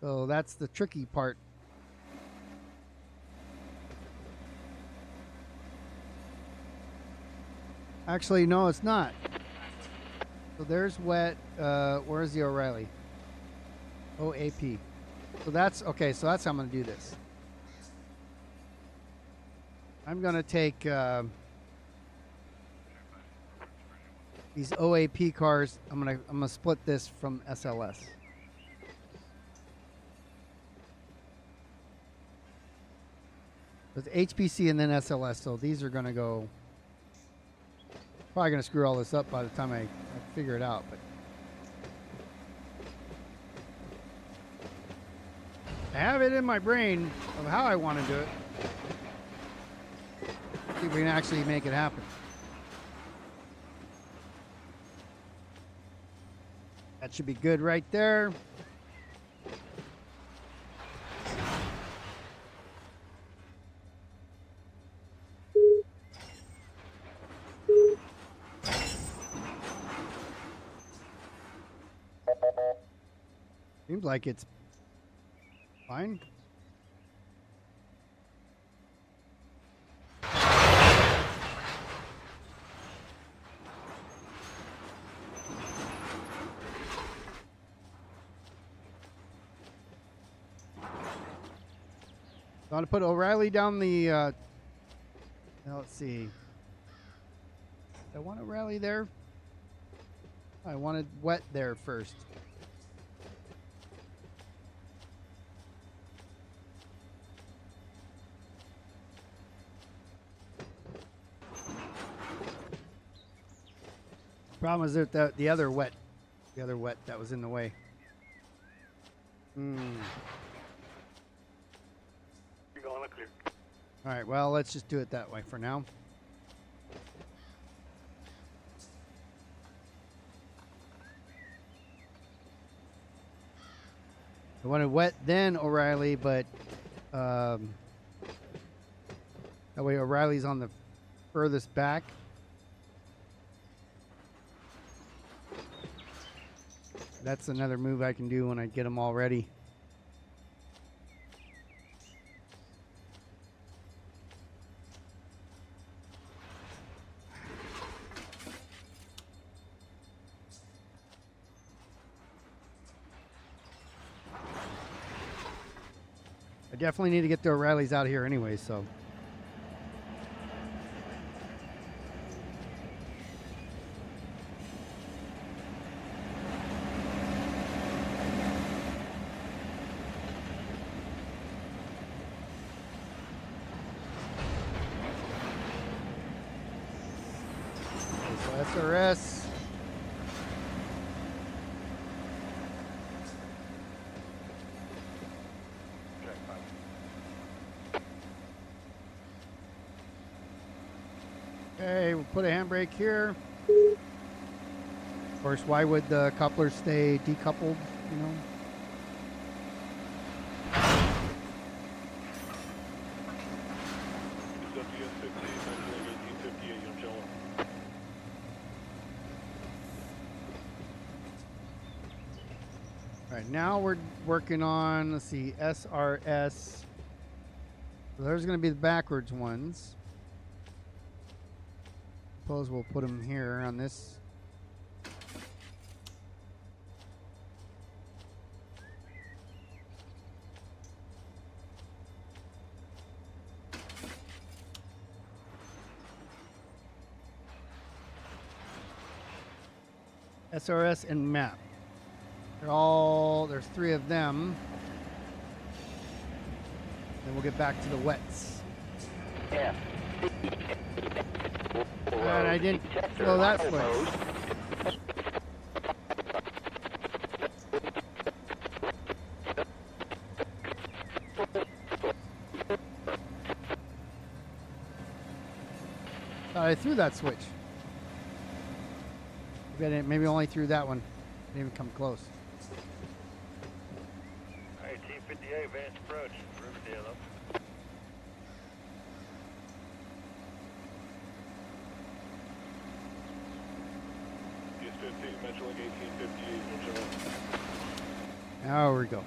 So that's the tricky part. Actually, no, it's not. So there's wet. Where's the O'Reilly? OAP. So that's okay. So that's how I'm going to do this. I'm going to take these OAP cars. I'm gonna split this from SLS. It's HPC and then SLS. So these are going to go. Probably going to screw all this up by the time I figure it out. But I have it in my brain of how I want to do it. See if we can actually make it happen. That should be good right there. Seems like it's fine. So I'm going to put O'Reilly down the, now let's see. I want O'Reilly there. I wanted wet there first. Problem is that the other wet that was in the way. All right, well, let's just do it that way for now. I wanted wet then O'Reilly, but that way O'Reilly's on the furthest back. That's another move I can do when I get them all ready. I definitely need to get the O'Reillys out here anyway, so. SRS. Okay, we'll put a handbrake here. Of course, why would the couplers stay decoupled, you know? All right, now we're working on, let's see, SRS. So there's going to be the backwards ones. Suppose we'll put them here on this. SRS and map. There's 3 of them. Then we'll get back to the wets. Yeah. And I didn't blow that switch. I threw that switch. Maybe only threw that one. Didn't even come close. Alright, Team 58, advanced approach. Riverdale up. PS15, Metrolink 1858, Angela. Now we go.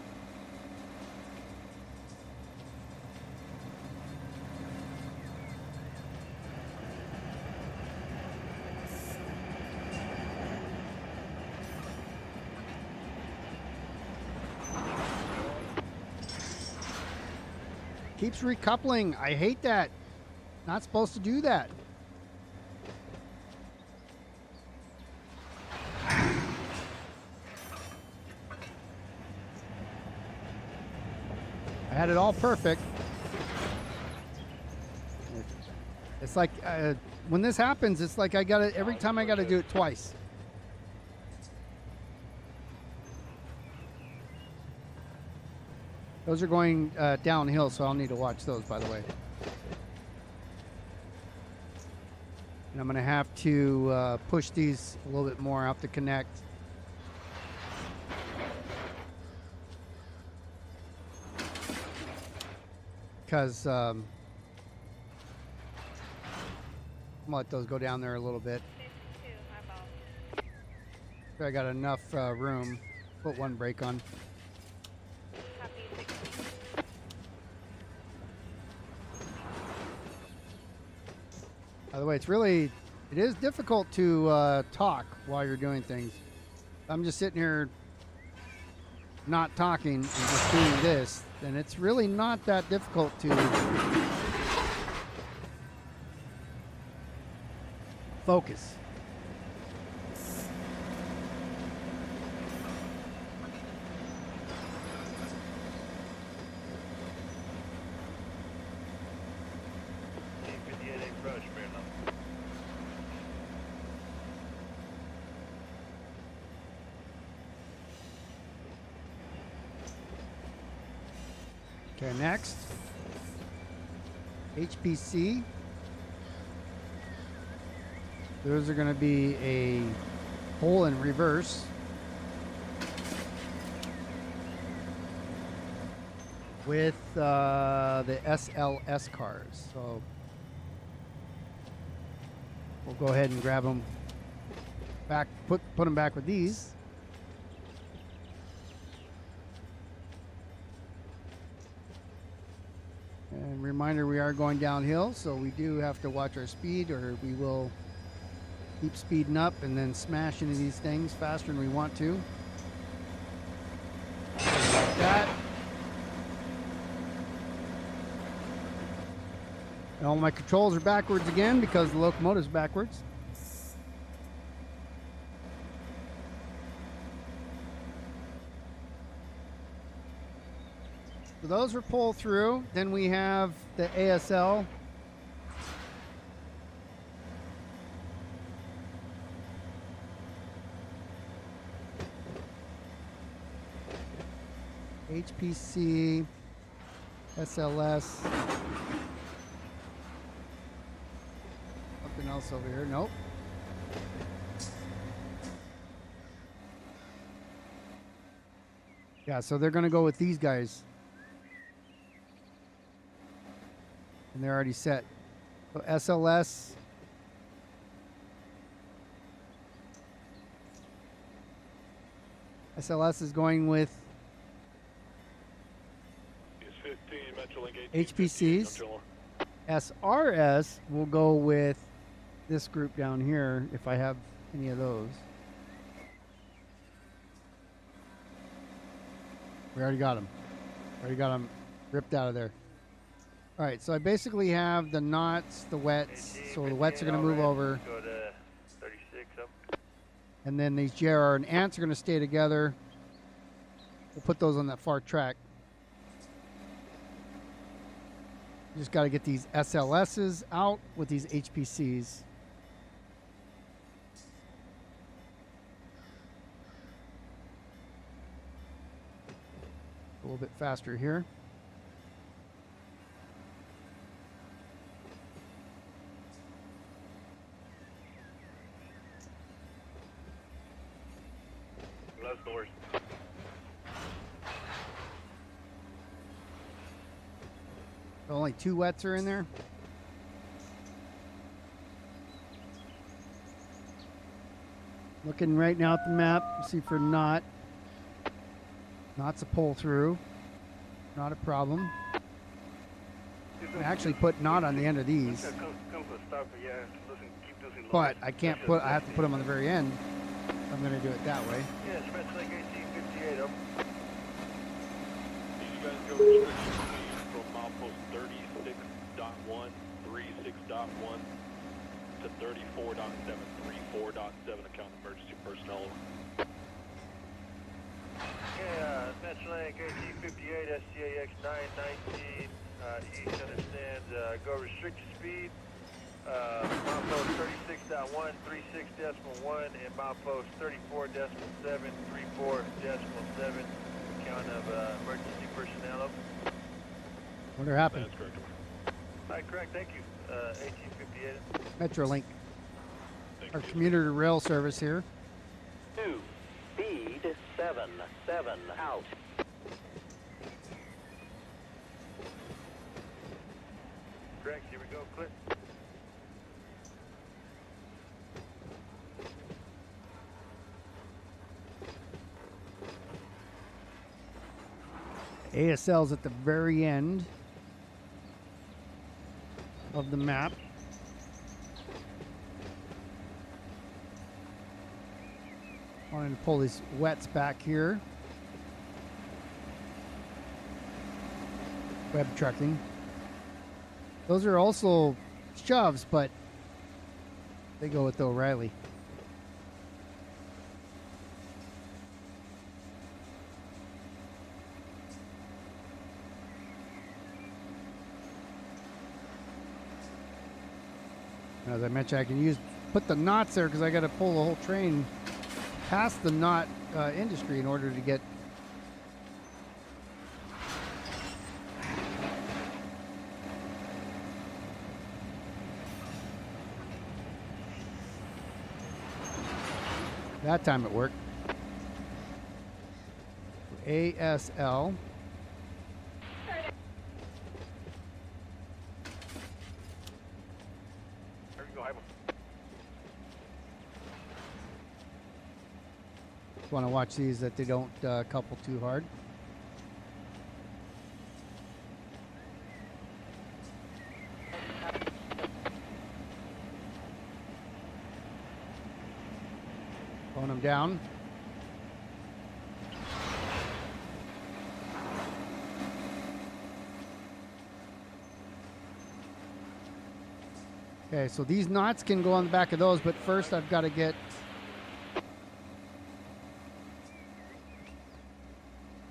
Keeps recoupling. I hate that. Not supposed to do that. I had it all perfect. It's like when this happens, it's like I got to every time I got to do it twice. Those are going downhill, so I'll need to watch those, by the way. And I'm going to have to push these a little bit more out to connect. Because I'm going to let those go down there a little bit. So I got enough room. Put one brake on. By the way, it is difficult to talk while you're doing things. I'm just sitting here not talking and just doing this, then it's really not that difficult to focus. Team 58, approach, fair enough. Okay, next. HPC. Those are going to be a pull and reverse. With the SLS cars. So we'll go ahead and grab them back, put them back with these. And reminder, we are going downhill, so we do have to watch our speed, or we will keep speeding up and then smash into these things faster than we want to. Like that. And all my controls are backwards again because the locomotive's backwards. So those were pulled through. Then we have the ASL. HPC, SLS. Something else over here. Nope. Yeah, so they're going to go with these guys. And they're already set. So SLS. SLS is going with HPCs. SRS will go with this group down here if I have any of those. We already got them. Already got them ripped out of there. All right, so I basically have the knots, the wets. So the wets are going to move over. Go to 36 up. And then these JR and ants are going to stay together. We'll put those on that far track. You just got to get these SLSs out with these HPCs. A little bit faster here. Less doors. Only 2 wets are in there. Looking right now at the map, see for knot. Knot's a pull through. Not a problem. I actually put knot on the end of these. But I can't put, I have to put them on the very end. I'm going to do it that way. Yeah, Smith Lake 1858 up. These guys go restriction speed from milepost 36.1, 36.1 to 34.7, 34.7 account emergency personnel. Yeah, Metrolink 1858, SCAX 919, east understands, go restricted speed, milepost 36.1, 36.1, and milepost 34.7, 34.7, count of emergency personnel up. Whatever happened? That's correct. All right, correct, thank you, 1858. Metrolink. Thank Our you. commuter to rail service here. 2, speed 77 out. Correct, here we go, clear. ASL's at the very end of the map. Wanted to pull these wets back here. Web trucking. Those are also shoves, but they go with the O'Reilly. As I mentioned, I can put the knots there because I got to pull the whole train past the knot industry in order to get that time it worked. ASL. There we go, Hypo. Just want to watch these that they don't couple too hard. them down. Okay, so these knots can go on the back of those, but first I've got to get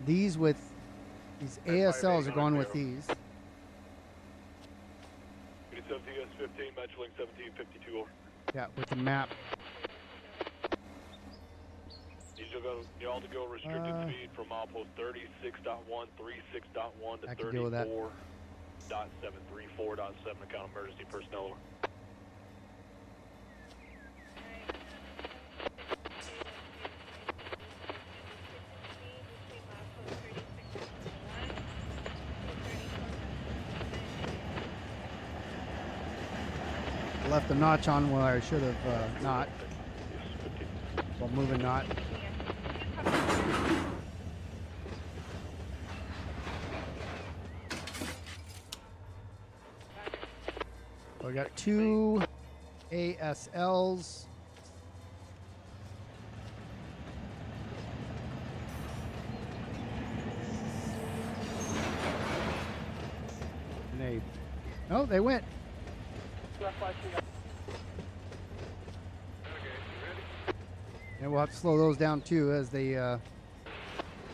these with these ASLs are going with these. Unit 17S15, Metrolink 1752 over. Yeah, with the map. You all to go restricted speed from milepost 36.1, 36.1 to I can deal with that. 34.734.7 account emergency personnel over. Left the notch on where I should have not. While moving knot. We got 2 ASLs. And oh, they went. And we'll have to slow those down too as they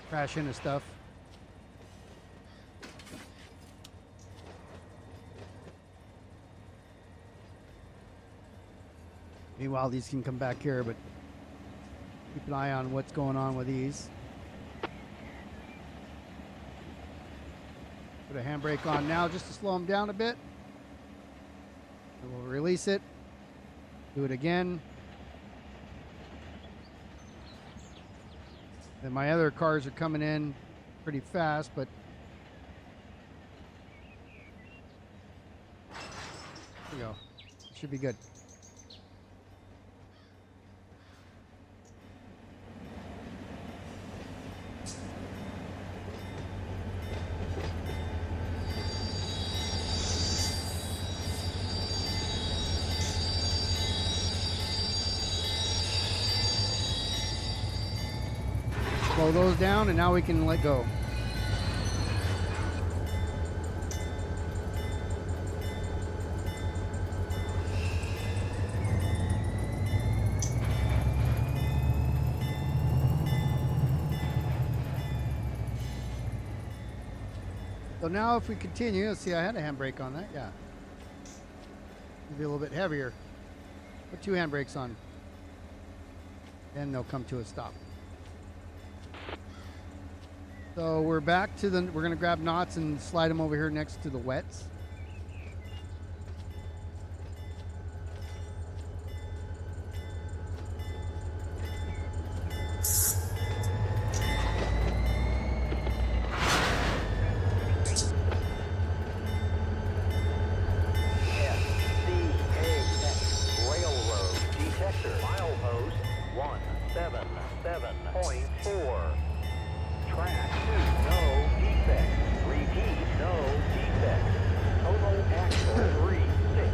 crash into stuff. Meanwhile, these can come back here, but keep an eye on what's going on with these. Put a handbrake on now just to slow them down a bit. And we'll release it. Do it again. Then my other cars are coming in pretty fast, but there we go. Should be good. Slow those down, and now we can let go. So now if we continue, let's see, I had a handbrake on that, yeah. It'll be a little bit heavier. Put 2 handbrakes on. Then they'll come to a stop. So we're back to the, we're gonna grab knots and slide them over here next to the wets. Railroad detector, milepost 177.4. Track 2, no defects. Repeat, no defects. Total axle 36.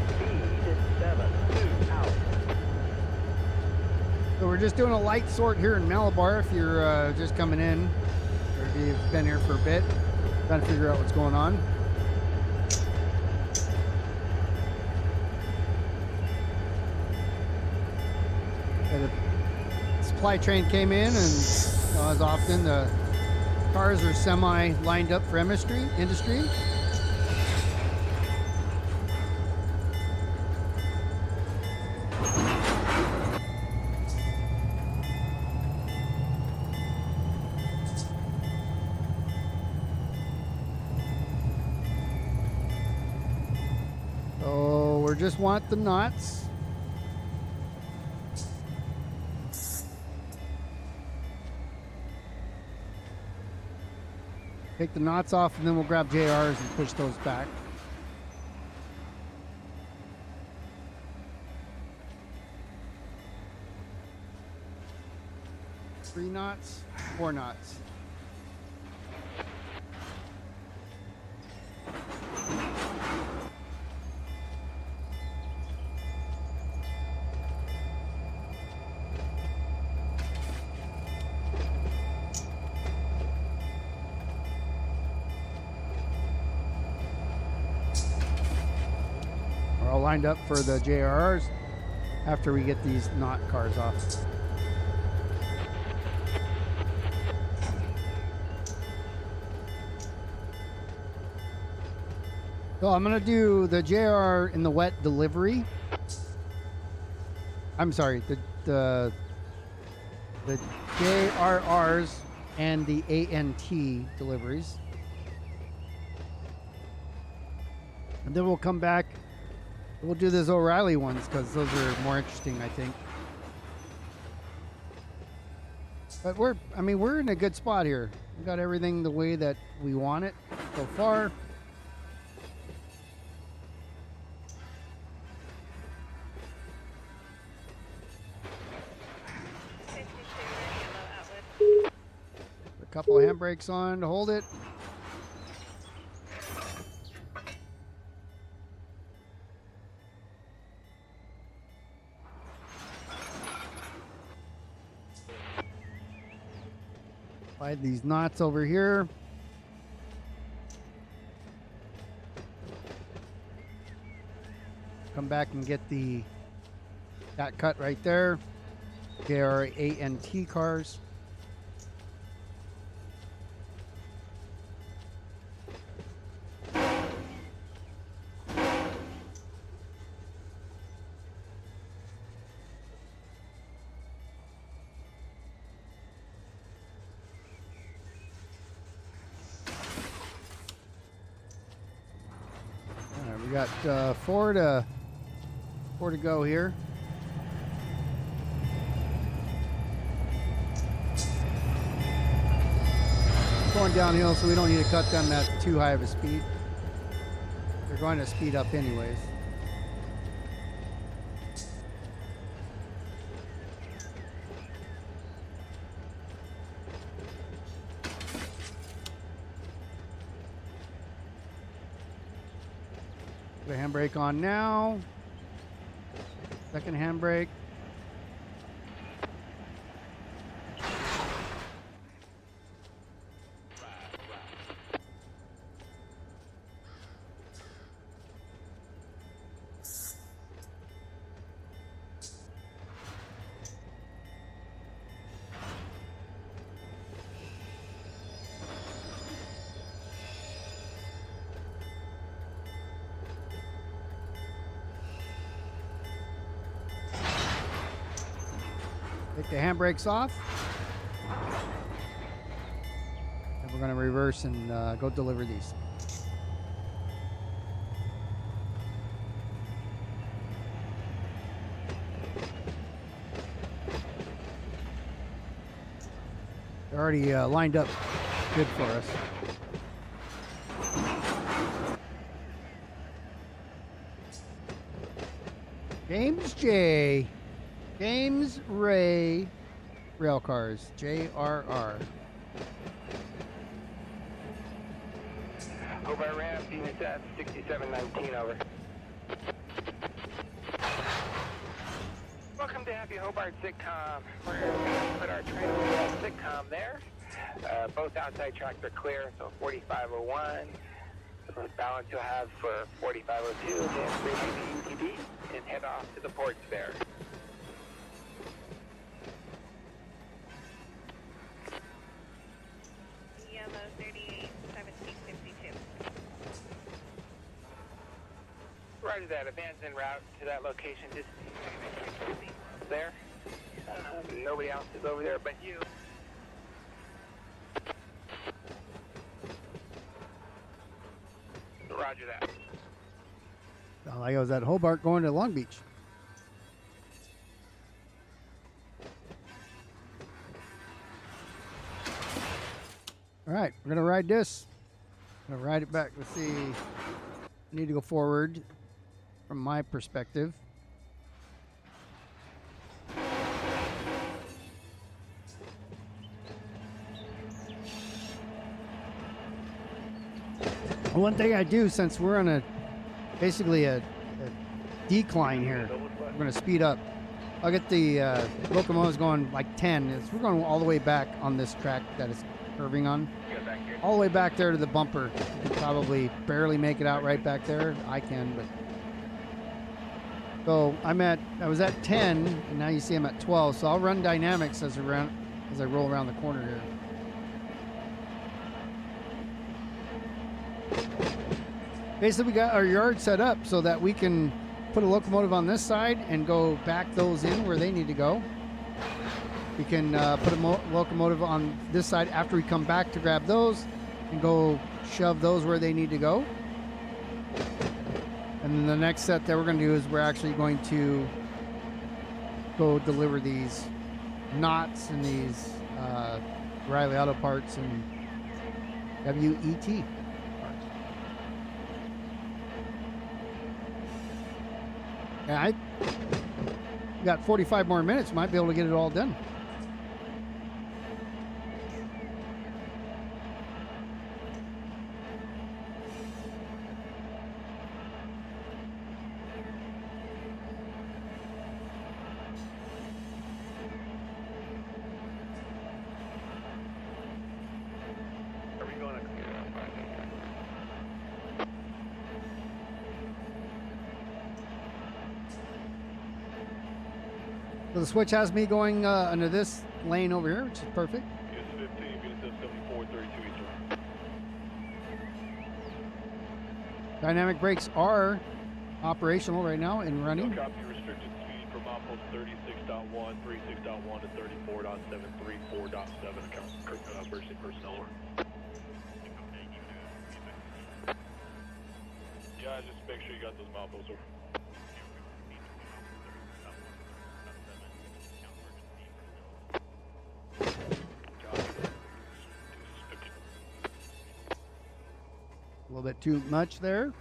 Speed 72 out. So we're just doing a light sort here in Malabar if you're just coming in, or if you've been here for a bit, trying to figure out what's going on. The supply train came in, and as often the cars are semi lined up for industry. So we just want the knots. Take the knots off, and then we'll grab JRs and push those back. Three knots, 4 knots. lined up for the JRRs after we get these knot cars off. So I'm gonna do the JR in the wet delivery. I'm sorry, the JRRs and the ANT deliveries. And then we'll come back. We'll do those O'Reilly ones because those are more interesting, I think. But we're in a good spot here. We got everything the way that we want it so far. A couple of handbrakes on to hold it. Slide these knots over here. Come back and get that cut right there. JRANT cars. We got four to go here. Going downhill, so we don't need to cut them at too high of a speed. They're going to speed up anyways. Put a handbrake on now. Second handbrake. Take the handbrakes off. And we're going to reverse and go deliver these. They're already lined up good for us. James Ray Railcars, JRR. Hobart ramp, ATSF 6719, over. Welcome to Happy Hobart Sitcom. We're going to put our train on Sitcom there. Both outside tracks are clear, so 4501. The balance you'll have for 4502, then bring the UTV and head off to the ports there. Yellow 38, 1752. Roger that. Advance en route to that location. Just there. Nobody else is over there but you. Roger that. Sound like I was at Hobart going to Long Beach. All right, we're gonna ride this. I'm gonna ride it back. Let's see. I need to go forward from my perspective. One thing I do, since we're on basically a decline here, we're going to speed up. I'll get the locomotives going like 10. We're going all the way back on this track that it's curving on. All the way back there to the bumper. You can probably barely make it out right back there. I can, but So I was at 10, and now you see I'm at 12. So I'll run dynamics as I roll around the corner here. Basically, we got our yard set up so that we can put a locomotive on this side and go back those in where they need to go. We can put a locomotive on this side after we come back to grab those and go shove those where they need to go. And then the next set that we're going to do is we're actually going to go deliver these knots and these Riley Auto Parts and WET parts. And I got 45 more minutes. Might be able to get it all done. So the switch has me going under this lane over here, which is perfect. Yes, 15, VSF 7432 Eastern. Dynamic brakes are operational right now and running. Copy restricted speed from outpost 36.1, 36.1 to 34.7, 34.7 account emergency personnel. Yeah, just make sure you got those mileposts over. A little bit too much there.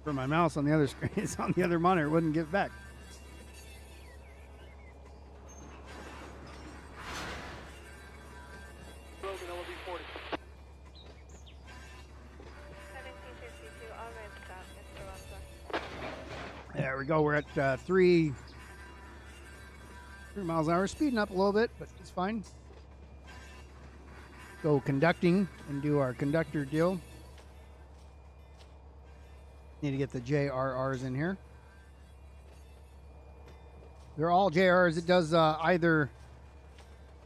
For my mouse on the other screen, it's on the other monitor, it wouldn't give back. Logan, LB40. 1752, all right, stop, Mr. Alonso. There we go. We're at 3 miles an hour, speeding up a little bit, but it's fine. Go conducting and do our conductor deal. Need to get the JRRs in here. They're all JRRs. It does either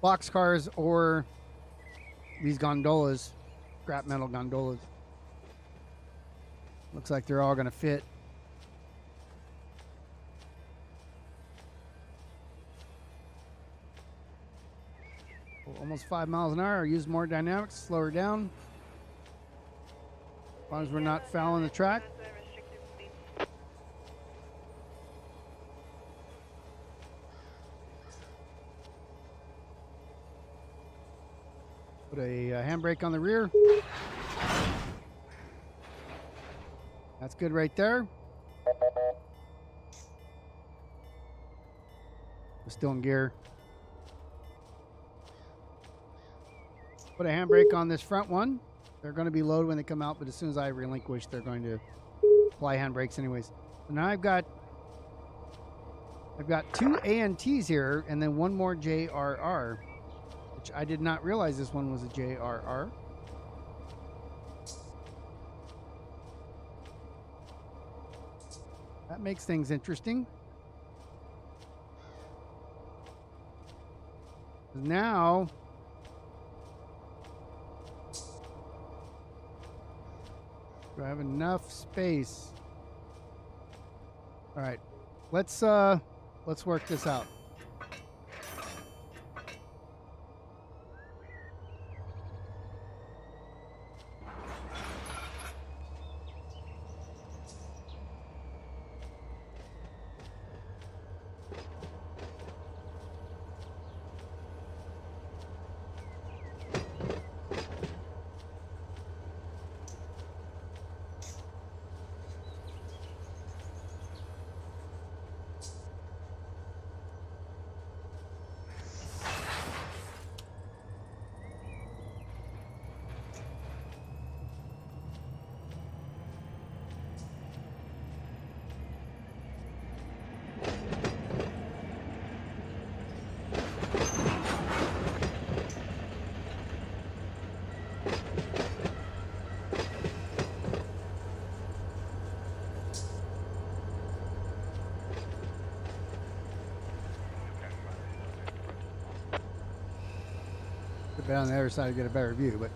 boxcars or these gondolas, scrap metal gondolas. Looks like they're all going to fit. Almost 5 miles an hour. Use more dynamics, slow her down. As long as we're not fouling the track. Put a handbrake on the rear. That's good right there. We're still in gear. Put a handbrake on this front one. They're going to be low when they come out, but as soon as I relinquish, they're going to apply handbrakes anyways. So now I've got 2 ANTs here and then one more JRR, which I did not realize this one was a JRR. That makes things interesting. Now do I have enough space? All right, let's work this out. Been on the other side to get a better view, but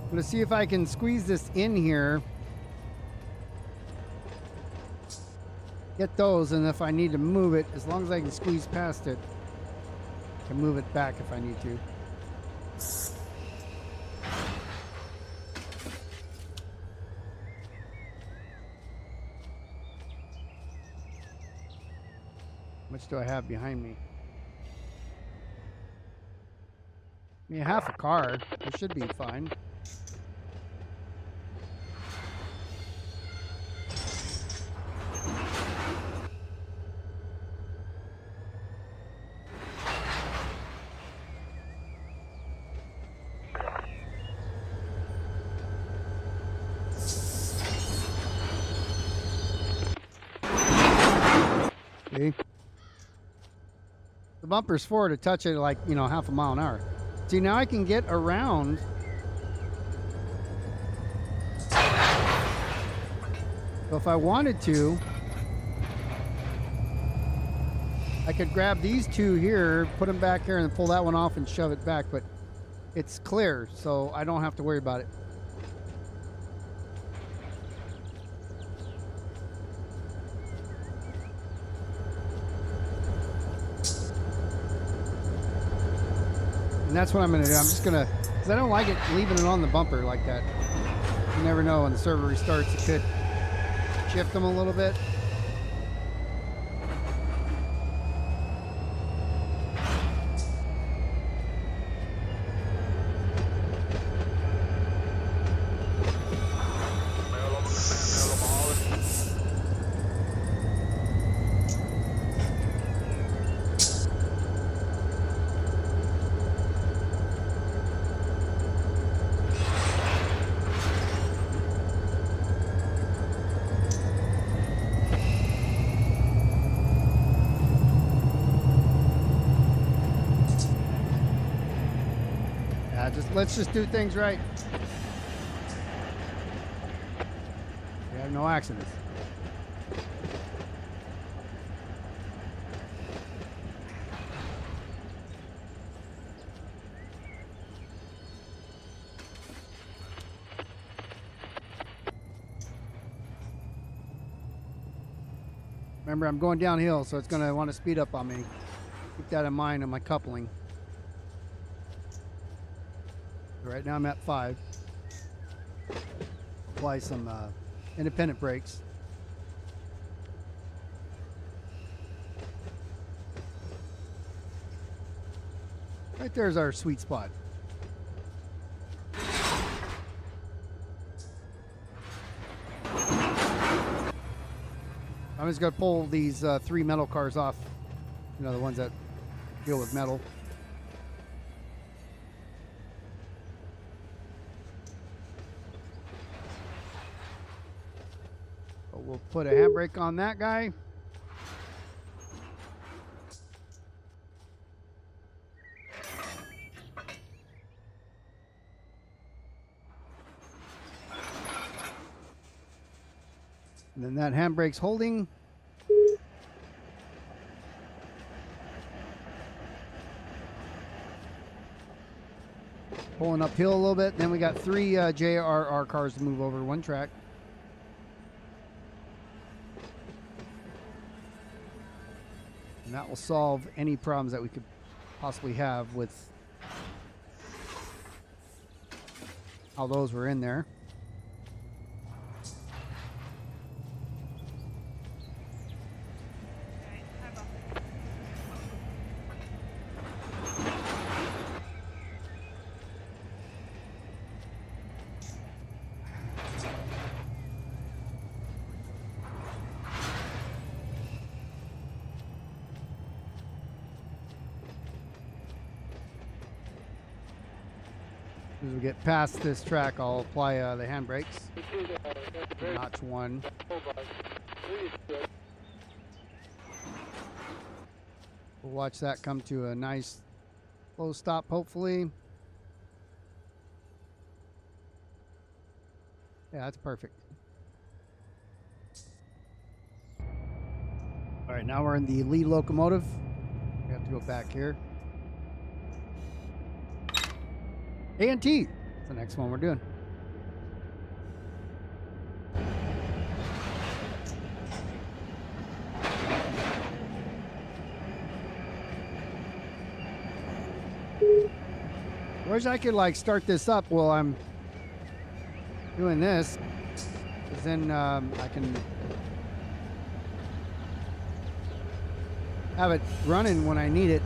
I'm gonna see if I can squeeze this in here. Get those, and if I need to move it, as long as I can squeeze past it, I can move it back if I need to. How much do I have behind me? I mean, half a car. It should be fine. See? The bumper's forward to touch it like, you know, half a mile an hour. See, now I can get around. So if I wanted to, I could grab these two here, put them back here, and pull that one off and shove it back, but it's clear, so I don't have to worry about it. And that's what I'm going to do. I'm just going to, because I don't like it leaving it on the bumper like that. You never know, when the server restarts, it could shift them a little bit. Let's just do things right. We have no accidents. Remember, I'm going downhill, so it's going to want to speed up on me. Keep that in mind on my coupling. Right now I'm at 5. Apply some independent brakes. Right there's our sweet spot. I'm just going to pull these 3 metal cars off. You know, the ones that deal with metal. We'll put a handbrake on that guy. And then that handbrake's holding. Pulling uphill a little bit. Then we got 3 JRR cars to move over one track. And that will solve any problems that we could possibly have with how those were in there. As we get past this track, I'll apply the handbrakes. Notch 1. We'll watch that come to a nice slow stop, hopefully. Yeah, that's perfect. right, now we're in the lead locomotive. We have to go back here. A&T. That's the next one we're doing. I wish I could like start this up while I'm doing this, because then I can have it running when I need it.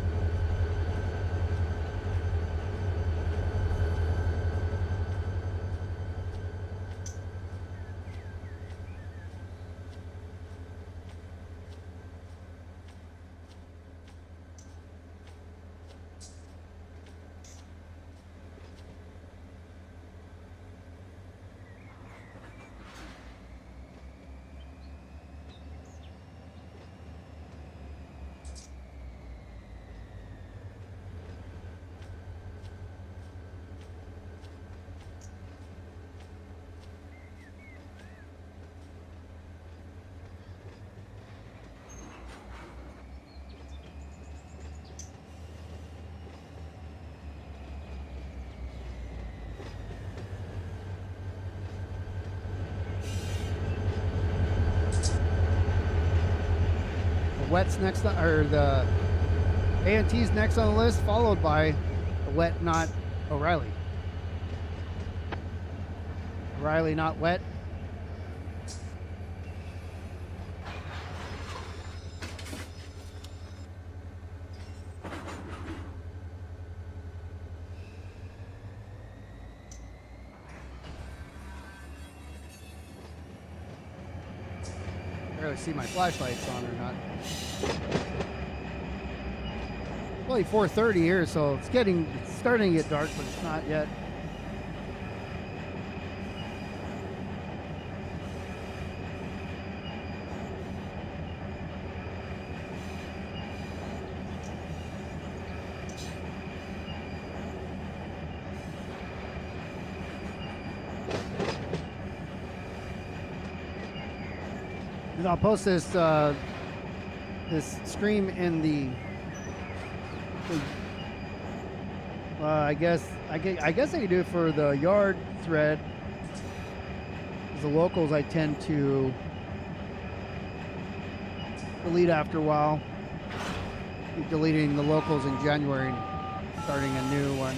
Wet's next, or the A&T's next on the list, followed by the wet, not O'Reilly. O'Reilly, not wet. I really see my flashlights on or not. It's only 4:30 here, so it's starting to get dark, but it's not yet. And I'll post this this stream in the I guess I can do it for the yard thread. As the locals, I tend to delete after a while. Keep deleting the locals in January and starting a new one.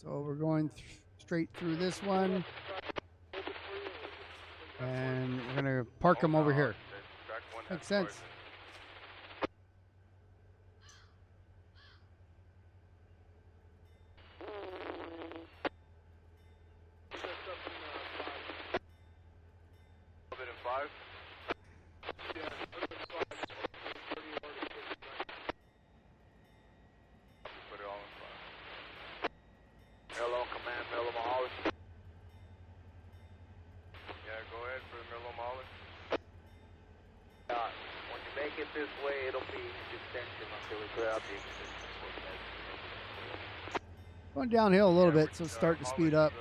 So we're going straight through this one, and we're gonna park them over here. Makes sense. Going downhill a little bit, so it's starting to speed up.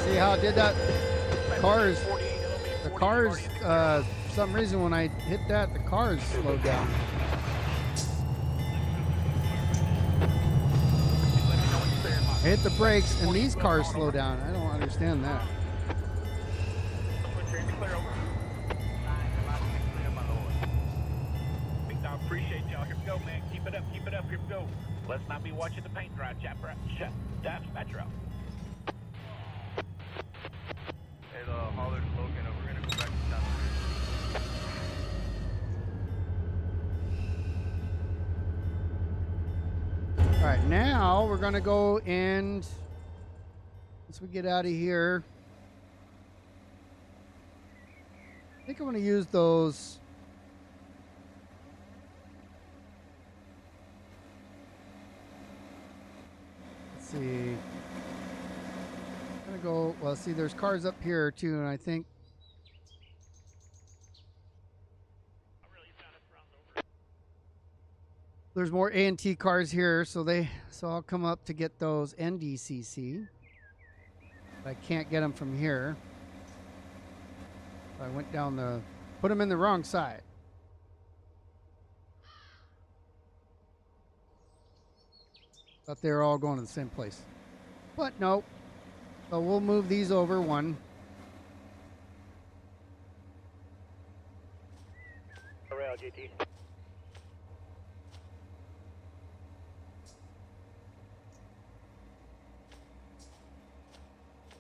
See how it did that? The cars, for some reason when I hit that, the cars slowed down. I hit the brakes and these cars slow down. I don't understand that. Appreciate y'all. Here we go, man. Keep it up. Keep it up. Here we go. Let's not be watching the paint dry, chapter. Shut. Daps, Metro. Hey, the hauler's Logan, we're gonna go back to town. we're gonna go and once we get out of here, I think I'm gonna use those. Let's see. I'm gonna go. Well, see, there's cars up here too, and I think. There's more A&T cars here, so I'll come up to get those NDCC. But I can't get them from here. I went down put them in the wrong side. Thought they were all going to the same place. But no. So we'll move these over one. Rail GT.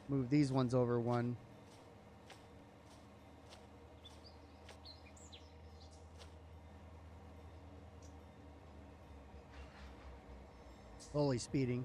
Move these ones over one. Slowly speeding.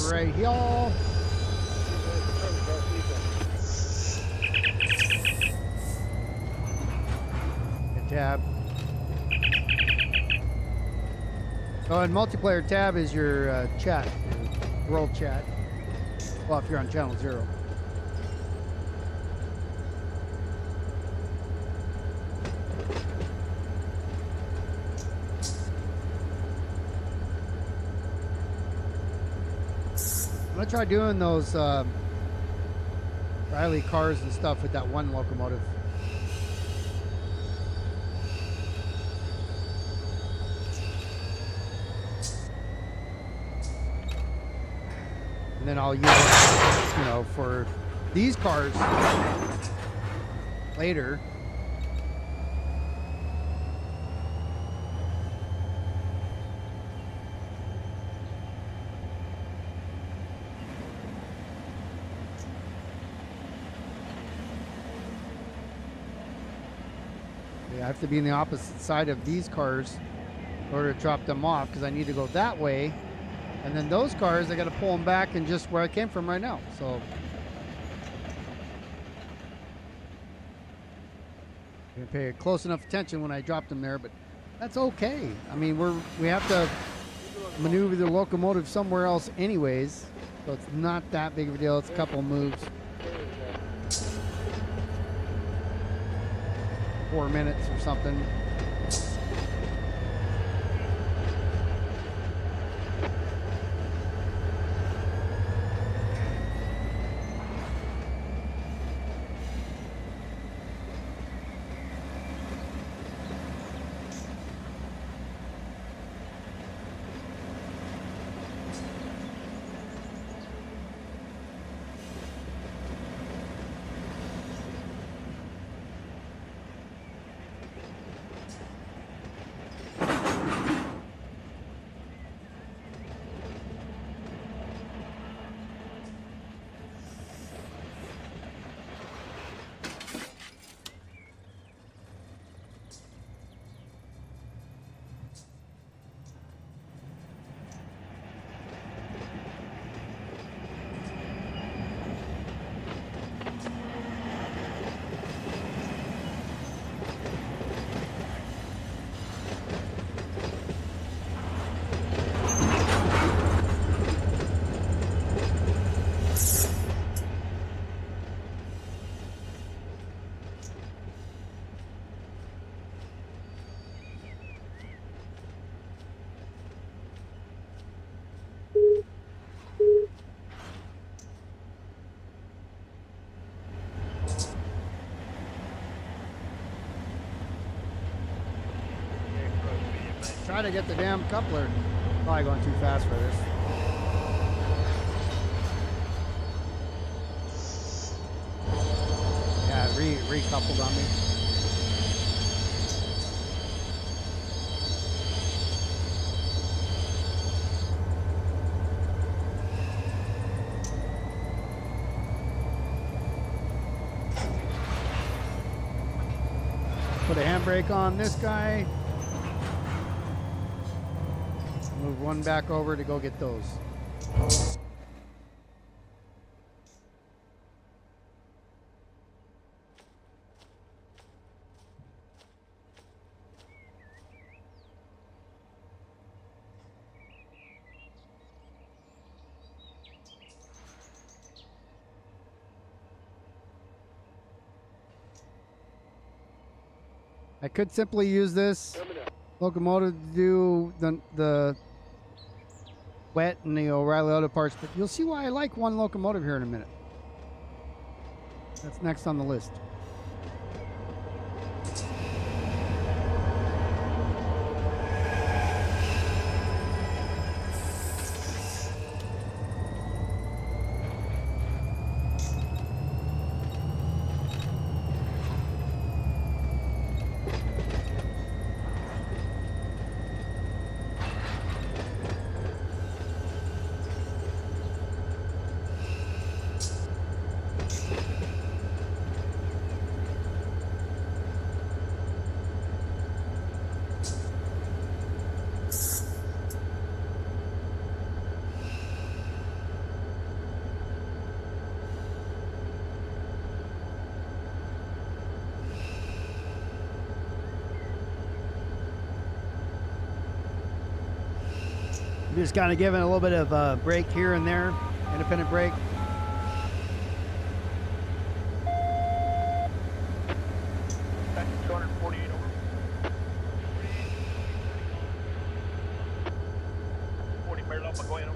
Right here. Hit tab. So in multiplayer, tab is your chat, your world chat. Well, if you're on channel 0. I'm gonna try doing those Riley cars and stuff with that one locomotive. And then I'll use it, you know, for these cars later. I have to be in the opposite side of these cars in order to drop them off because I need to go that way. And then those cars, I got to pull them back and just where I came from right now. So I'm going to pay close enough attention when I drop them there, but that's okay. I mean, we have to maneuver the locomotive somewhere else anyways, so it's not that big of a deal. It's a couple of moves. 4 minutes or something. try to get the damn coupler. Probably going too fast for this. Yeah, recoupled on me. Put a handbrake on this guy. Move one back over to go get those. I could simply use this locomotive to do the wet and the O'Reilly Auto Parts, but you'll see why I like one locomotive here in a minute. That's next on the list. Just kind of giving a little bit of a brake here and there, independent brake. Back to 248 over. Barrel up, go ahead.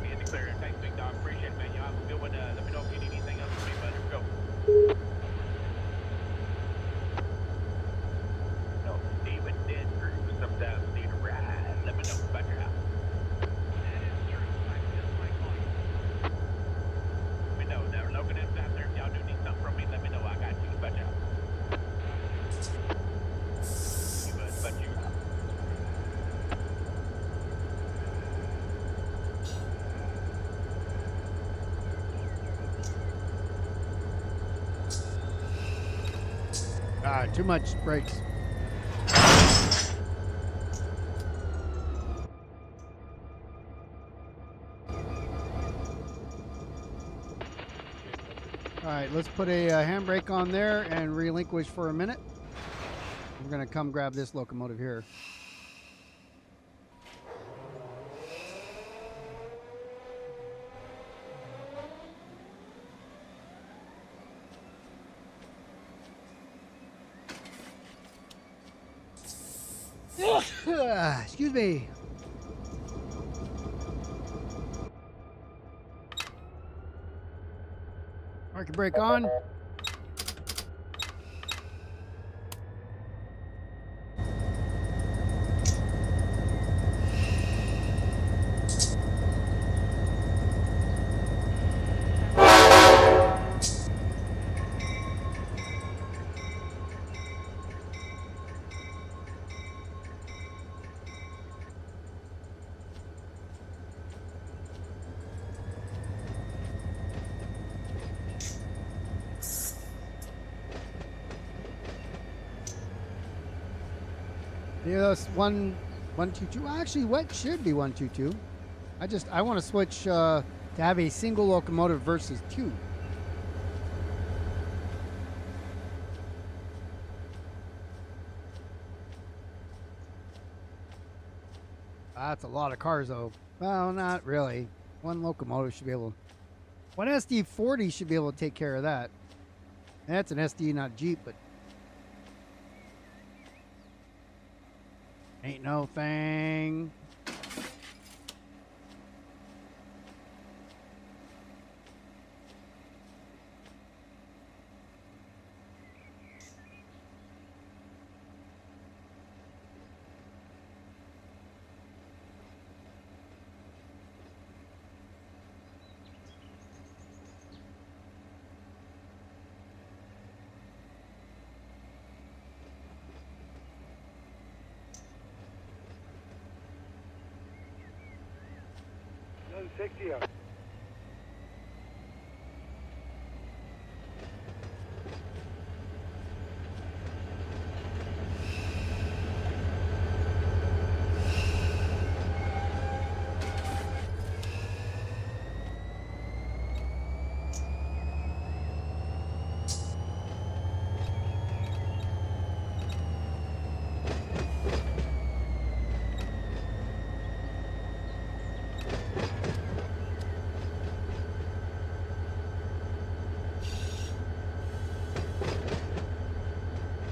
Be in the clear. Thanks, big dog. Appreciate it, man. You have a good one. Let me know if you need anything else from me, bud. Go. No, David did through. Sometimes need a ride. Let me know about your house. That is true. Just like mine. Let me know. Never looking at out there. If y'all do need something from me, let me know. I got you. About your house. You bud, about you. Too much brakes. All right, let's put a handbrake on there and relinquish for a minute. We're gonna come grab this locomotive here. Excuse me. Market brake on. Yeah, that's 122. Actually, what should be 122? I want to switch to have a single locomotive versus two. That's a lot of cars, though. Well, not really. One locomotive should be able. One SD40 should be able to take care of that. And that's an SD, not Jeep, but. Ain't no thing. 760 up.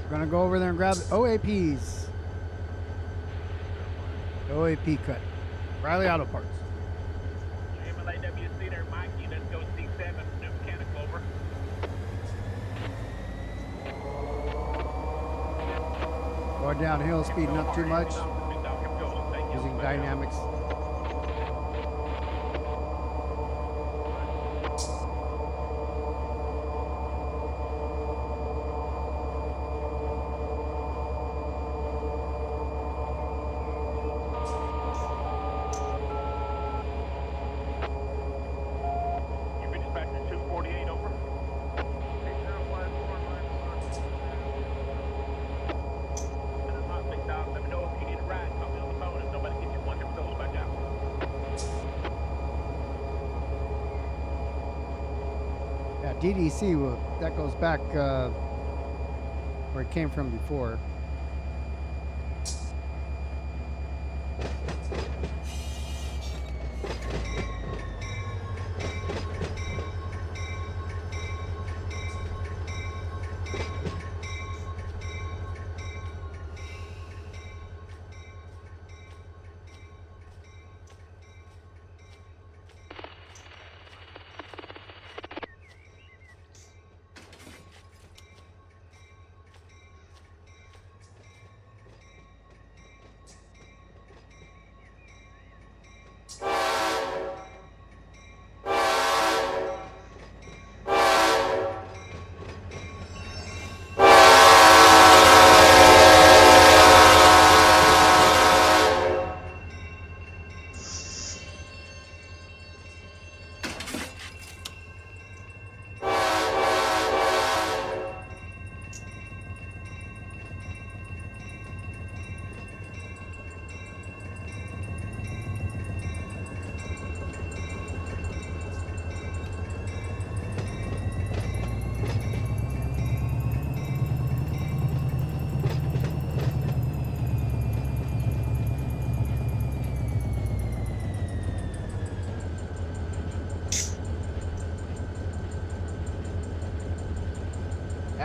Gonna go over there and grab the OAPs. OAP cut. Riley Auto Parts. MLAWC there, Mikey. Let's go C7, new mechanical over. Going downhill, speeding up too much. Using dynamics. DDC, that goes back where it came from before.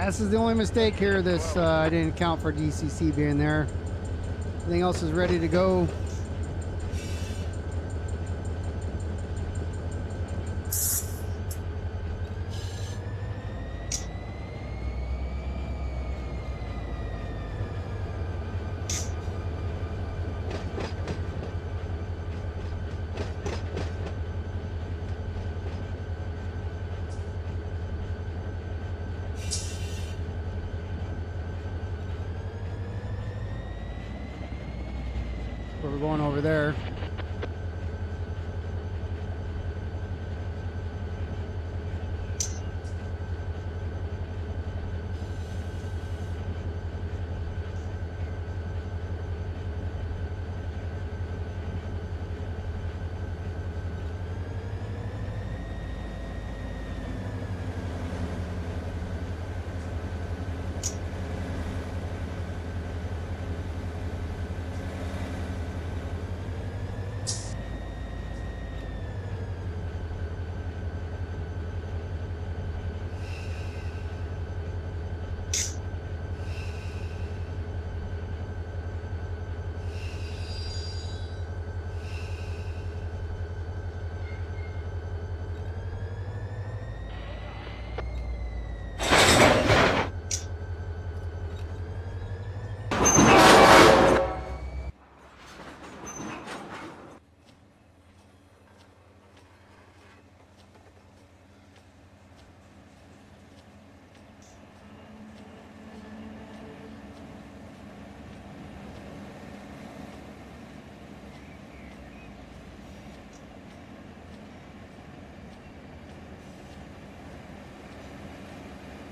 This is the only mistake here. This I didn't account for DCC being there. Everything else is ready to go. We're going over there.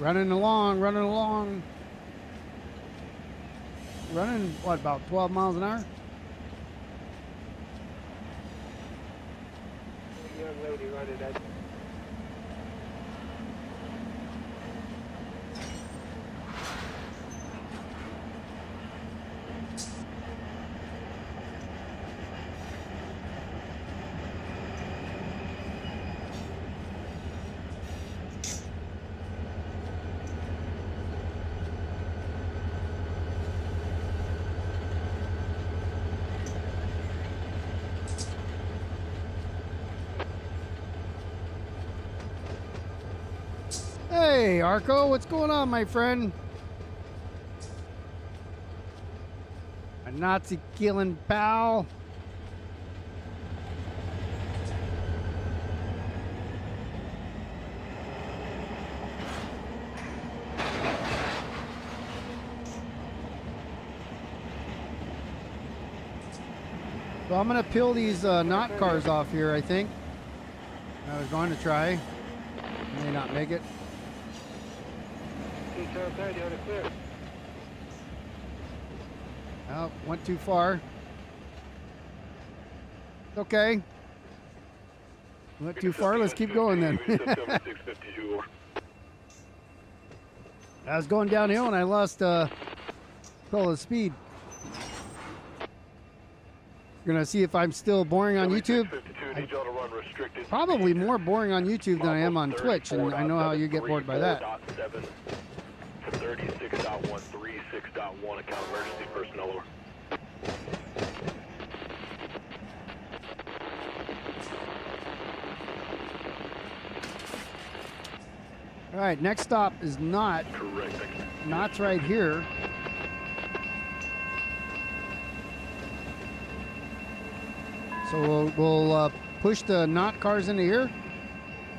Running along, running along. Running, what, about 12 miles an hour? Young lady running that. Hey, Arco, what's going on, my friend? A Nazi killing pal. So I'm gonna peel these knot cars off here, I think. I was going to try. May not make it. He's outside, you're on the clear. Oh, went too far. Okay. Went too far. Let's keep going then. I was going downhill and I lost control of speed. Gonna see if I'm still boring on YouTube. Probably more boring on YouTube than I am on Twitch, and I know how you get bored by that. 36.136.1 account emergency personnel over. All right, next stop is Knot. Correct. Knot's right here. So we'll push the Knot cars into here,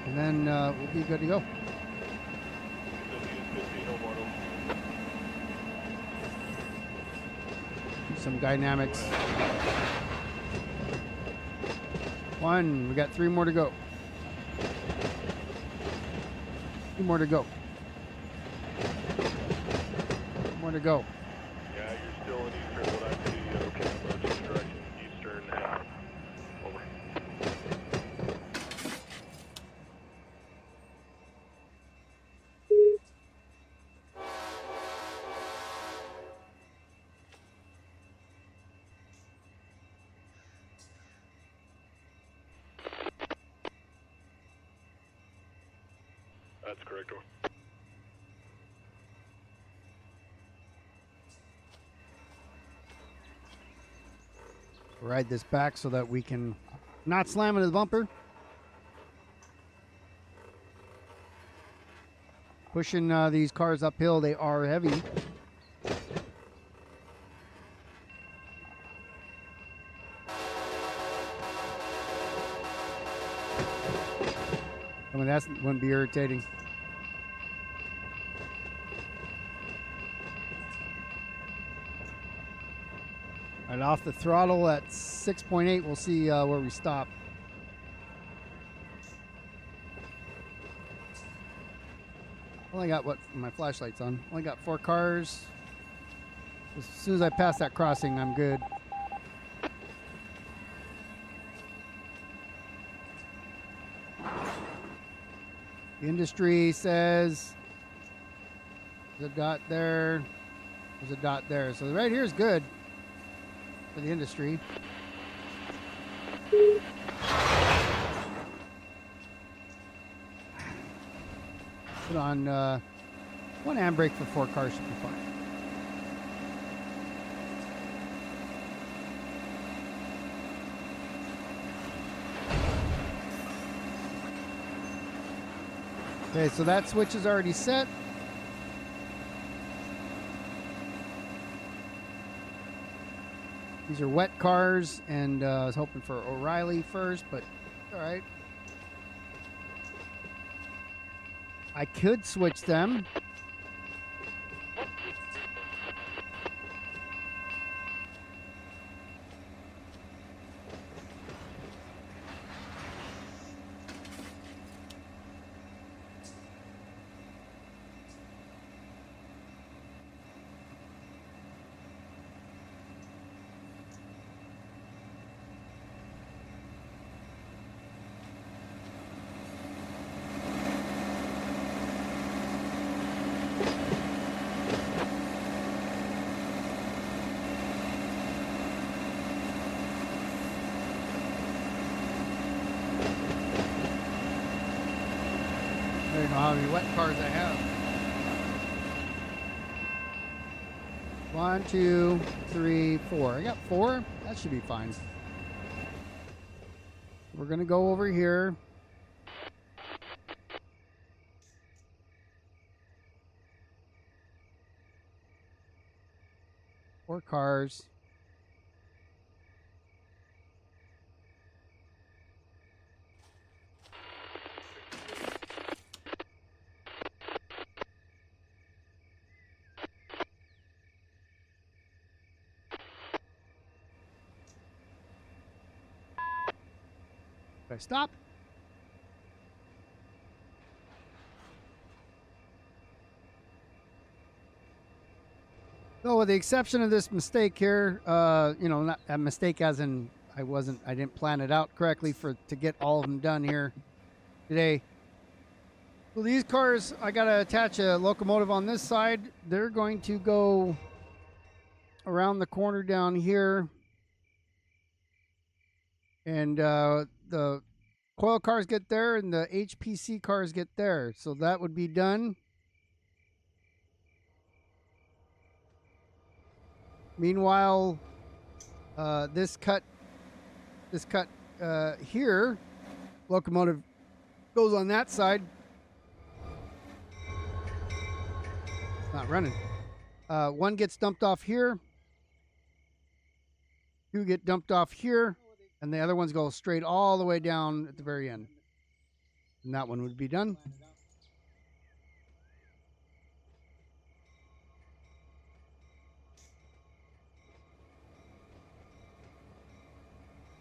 and then we'll be good to go. Do some dynamics. One, we got 3 more to go. 2 more to go. More to go. Yeah, you're still in Eastern. What I see, okay, emergency direction, Eastern, over. That's correct, over. Ride this back so that we can not slam into the bumper. Pushing these cars uphill, they are heavy. I mean, that wouldn't be irritating. Right off the throttle at 6.8, we'll see where we stop. Only got what my flashlight's on. Only got 4 cars. As soon as I pass that crossing, I'm good. The industry says there's a dot there. There's a dot there. So right here is good for the industry. Put on 1 handbrake for 4 cars should be fine. Okay, so that switch is already set. These are wet cars, and I was hoping for O'Reilly first, but all right. I could switch them. even know how many wet cars I have. 1, 2, 3, 4. I got 4. That should be fine. We're gonna go over here. Four cars. Did I stop? So with the exception of this mistake here, you know, not a mistake as in I didn't plan it out correctly to get all of them done here today. So these cars, I gotta attach a locomotive on this side. They're going to go around the corner down here. And the coil cars get there and the HPC cars get there. So that would be done. Meanwhile, this cut here, locomotive goes on that side. It's not running. One gets dumped off here. Two get dumped off here. And the other ones go straight all the way down at the very end. And that one would be done.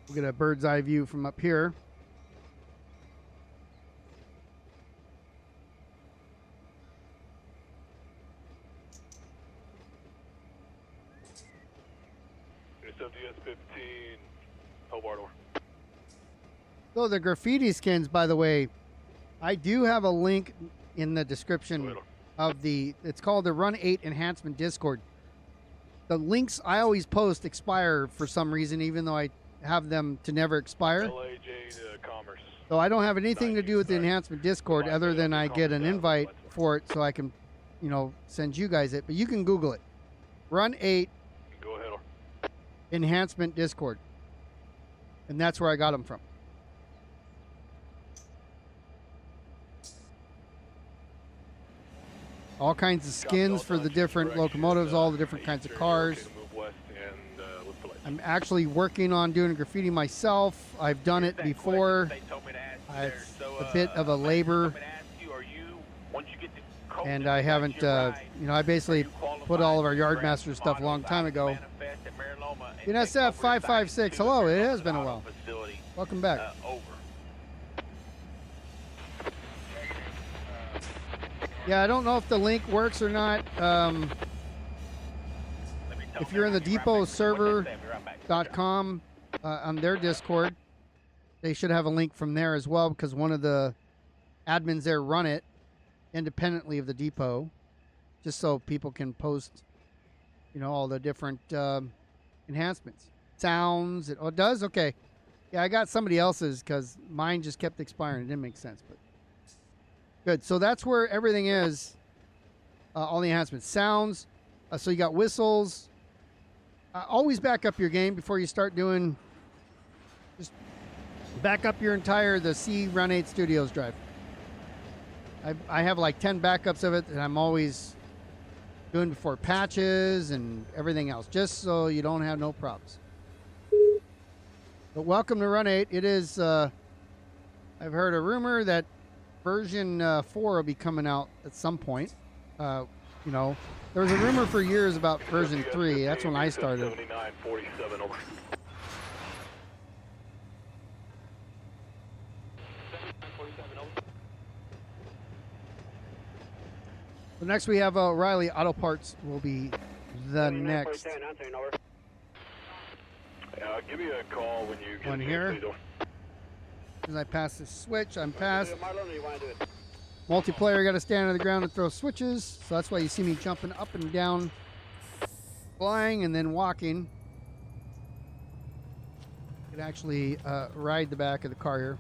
We'll get a bird's eye view from up here. It's MTS 15, Hobart over. So the graffiti skins, by the way, I do have a link in the description of it's called the Run 8 Enhancement Discord. The links I always post expire for some reason, even though I have them to never expire. Commerce. So I don't have anything to do with the Enhancement Discord other than I get an invite for it so I can, you know, send you guys it. But you can Google it. Run 8 Go ahead. Enhancement Discord. And that's where I got them from. All kinds of skins for the different locomotives, all the different kinds of cars. I'm actually working on doing graffiti myself. I've done it before. It's a bit of a labor. And I haven't, you know, I basically put all of our Yardmaster stuff a long time ago. NSF 556, hello, it has been a while. Welcome back. Yeah, I don't know if the link works or not. If you're in the depotserver.com on their Discord, they should have a link from there as well because one of the admins there run it independently of the depot, just so people can post, you know, all the different enhancements. Sounds, it does? Okay. Yeah, I got somebody else's because mine just kept expiring. It didn't make sense, but good. So that's where everything is. All the enhancements. Sounds. So you got whistles. Always back up your game before you start doing. Just back up your entire the C Run 8 Studios drive. I have like 10 backups of it, and I'm always doing before patches and everything else, just so you don't have no problems. But welcome to Run 8. It is. I've heard a rumor that version 4 will be coming out at some point. You know, there was a rumor for years about version 3. That's when I started. 7947 over. So next we have O'Reilly Auto Parts will be the next. Give me a call when you get One here. As I pass this switch, I'm past. Multiplayer, got to stand on the ground and throw switches. So that's why you see me jumping up and down, flying, and then walking. You can actually ride the back of the car here.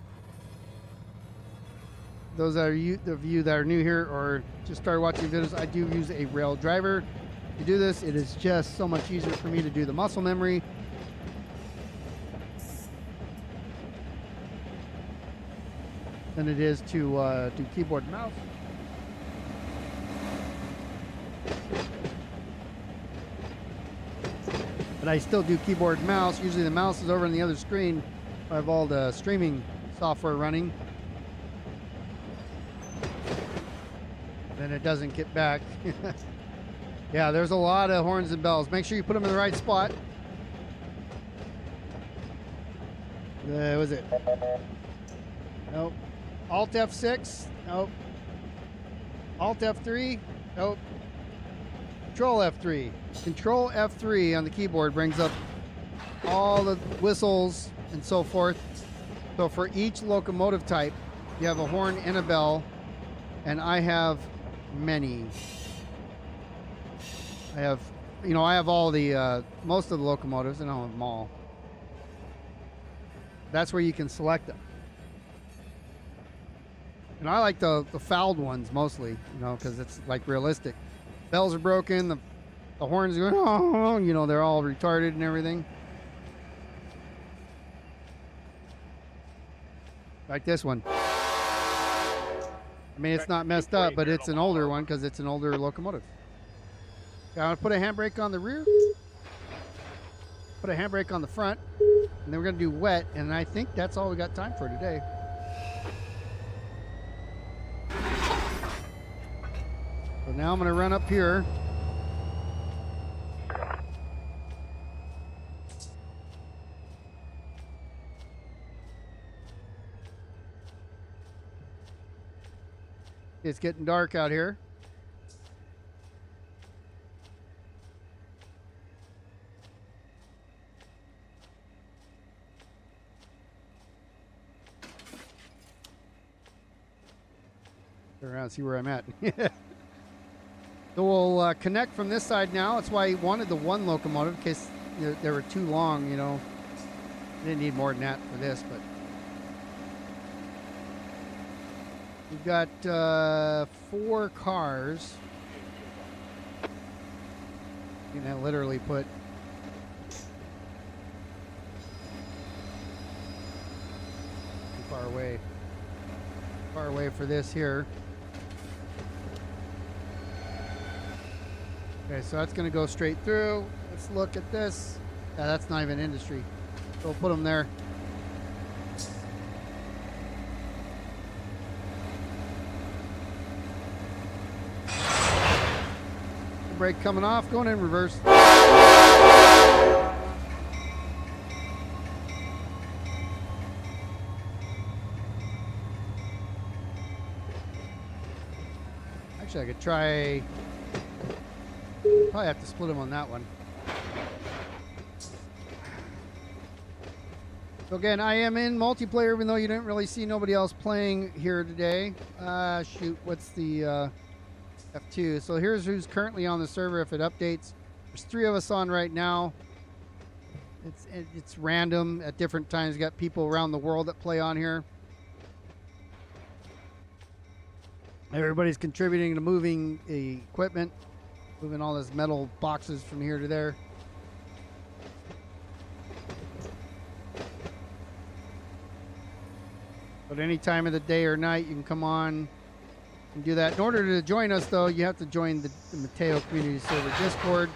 those of you that are new here or just started watching videos, I do use a rail driver to do this. It is just so much easier for me to do the muscle memory. Than it is to do keyboard and mouse. But I still do keyboard and mouse. Usually the mouse is over on the other screen. I have all the streaming software running. Then it doesn't get back. Yeah, there's a lot of horns and bells. Make sure you put them in the right spot. Was it? Nope. Alt F6. Nope. Alt F3. Nope. Control F3. Control F3 on the keyboard brings up all the whistles and so forth. So for each locomotive type, you have a horn and a bell, and I have many. I have all the most of the locomotives, and I don't have them all. That's where you can select them. And I like the fouled ones mostly, because it's like realistic. Bells are broken, the horns are going, oh, they're all retarded and everything. Like this one. I mean, it's not messed up, but it's an older one because it's an older locomotive. Okay, I'm going to put a handbrake on the rear. Put a handbrake on the front. And then we're going to do wet, and I think that's all we got time for today. So now I'm going to run up here. It's getting dark out here. Turn around and see where I'm at. So we'll connect from this side now. That's why I wanted the one locomotive in case they were too long, Didn't need more than that for this, but we've got 4 cars. You can literally put too far away for this here. Okay, so that's going to go straight through. Let's look at this. Yeah, that's not even industry. So we'll put them there. Brake coming off, going in reverse. Actually, I could try. Probably have to split them on that one. So again, I am in multiplayer, even though you didn't really see nobody else playing here today. Shoot, what's the F2? So here's who's currently on the server if it updates. There's 3 of us on right now. It's random at different times. You got people around the world that play on here. Everybody's contributing to moving the equipment, moving all those metal boxes from here to there. But any time of the day or night, you can come on and do that. In order to join us, though, you have to join the Mateo Community Server Discord,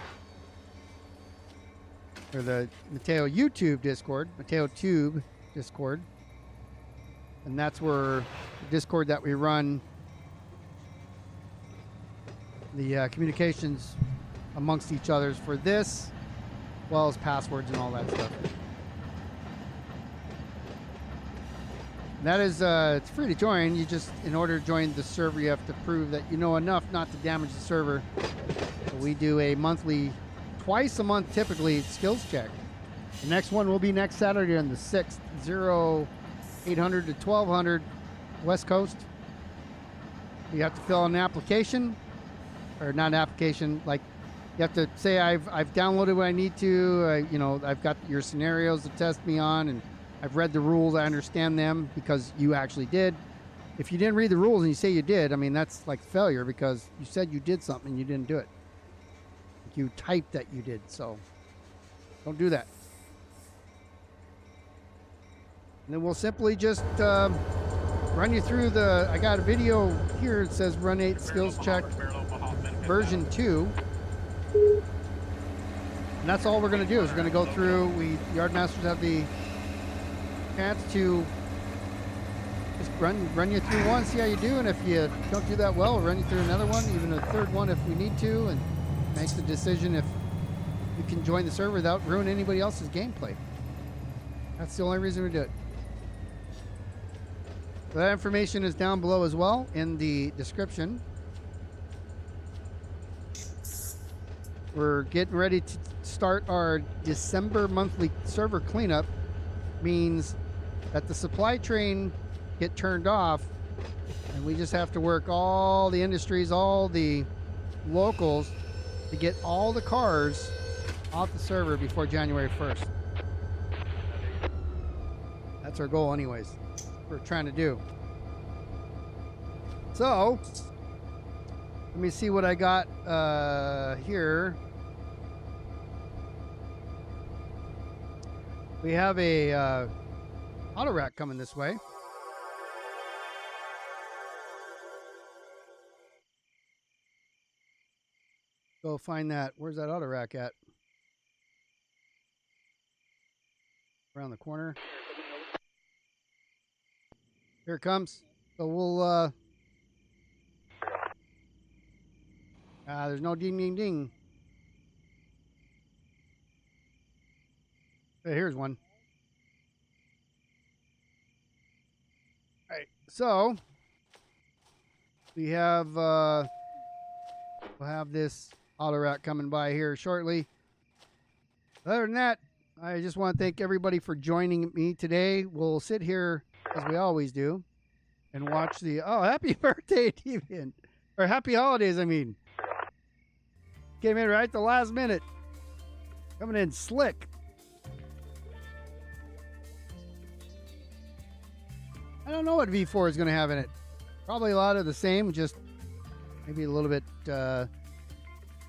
or the Mateo YouTube Discord, Mateo Tube Discord. And that's where the Discord that we run the communications amongst each others for this, as well as passwords and all that stuff. And that is, it's free to join. You just, in order to join the server, you have to prove that you know enough not to damage the server. So we do a monthly, twice a month typically, skills check. The next one will be next Saturday on the 6th, 0800 to 1200 West Coast. You have to fill out an application, or not an application, like you have to say I've downloaded what I need to, I've got your scenarios to test me on, and I've read the rules, I understand them because you actually did. if you didn't read the rules and you say you did, I mean, that's like failure because you said you did something and you didn't do it. You typed that you did, so don't do that. And then we'll simply just run you through the, I got a video here. It says run 8 skills check version 2. And that's all we're going to do is we're going to go through. We Yardmasters have the chance to just run you through one, see how you do. And if you don't do that well, we'll run you through another one, even a third one if we need to, and make the decision if you can join the server without ruining anybody else's gameplay. That's the only reason we do it. So that information is down below as well in the description. We're getting ready to start our December monthly server cleanup. Means that the supply train get turned off and we just have to work all the industries, all the locals to get all the cars off the server before January 1st. That's our goal anyways. We're trying to do. So let me see what I got here. We have a auto rack coming this way. Go find that. Where's that auto rack at? Around the corner. Here it comes. So we'll there's no ding ding ding. Hey, here's one. All right, so we have we'll have this auto rack coming by here shortly. Other than that, I just want to thank everybody for joining me today. We'll sit here as we always do and watch the happy birthday, Deviant, or happy holidays. I mean, came in right at the last minute, coming in slick. I don't know what V4 is going to have in it. Probably a lot of the same, just maybe a little bit.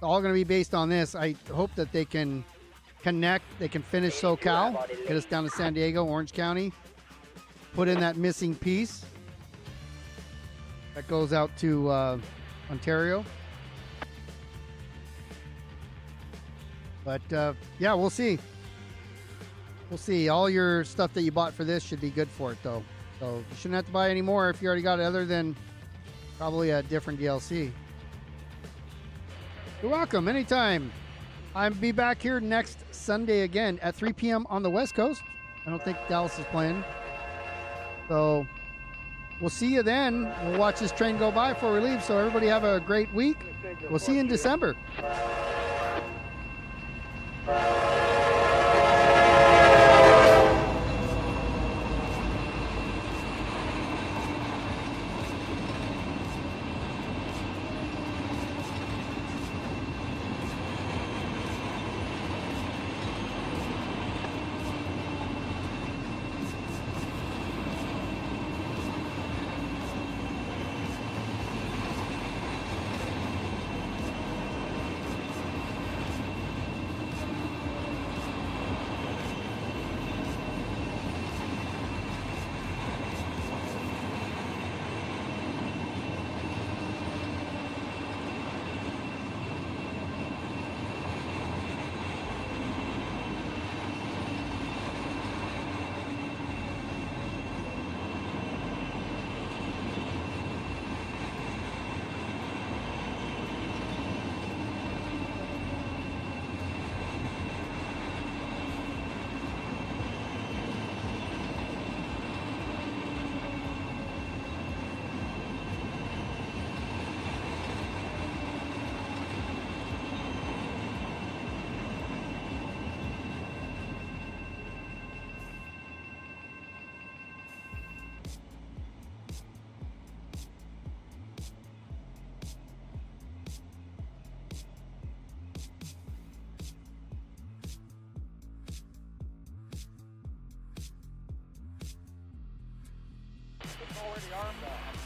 All going to be based on this. I hope that they can connect. They can finish SoCal, get us down to San Diego, Orange County, put in that missing piece that goes out to Ontario. But yeah, we'll see. We'll see. All your stuff that you bought for this should be good for it, though. So you shouldn't have to buy any more if you already got it, other than probably a different DLC. You're welcome. Anytime. I'll be back here next Sunday again at 3 p.m. on the West Coast. I don't think Dallas is playing. So we'll see you then. We'll watch this train go by before we leave. So everybody have a great week. We'll see you in December.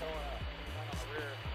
towing a gun on the rear.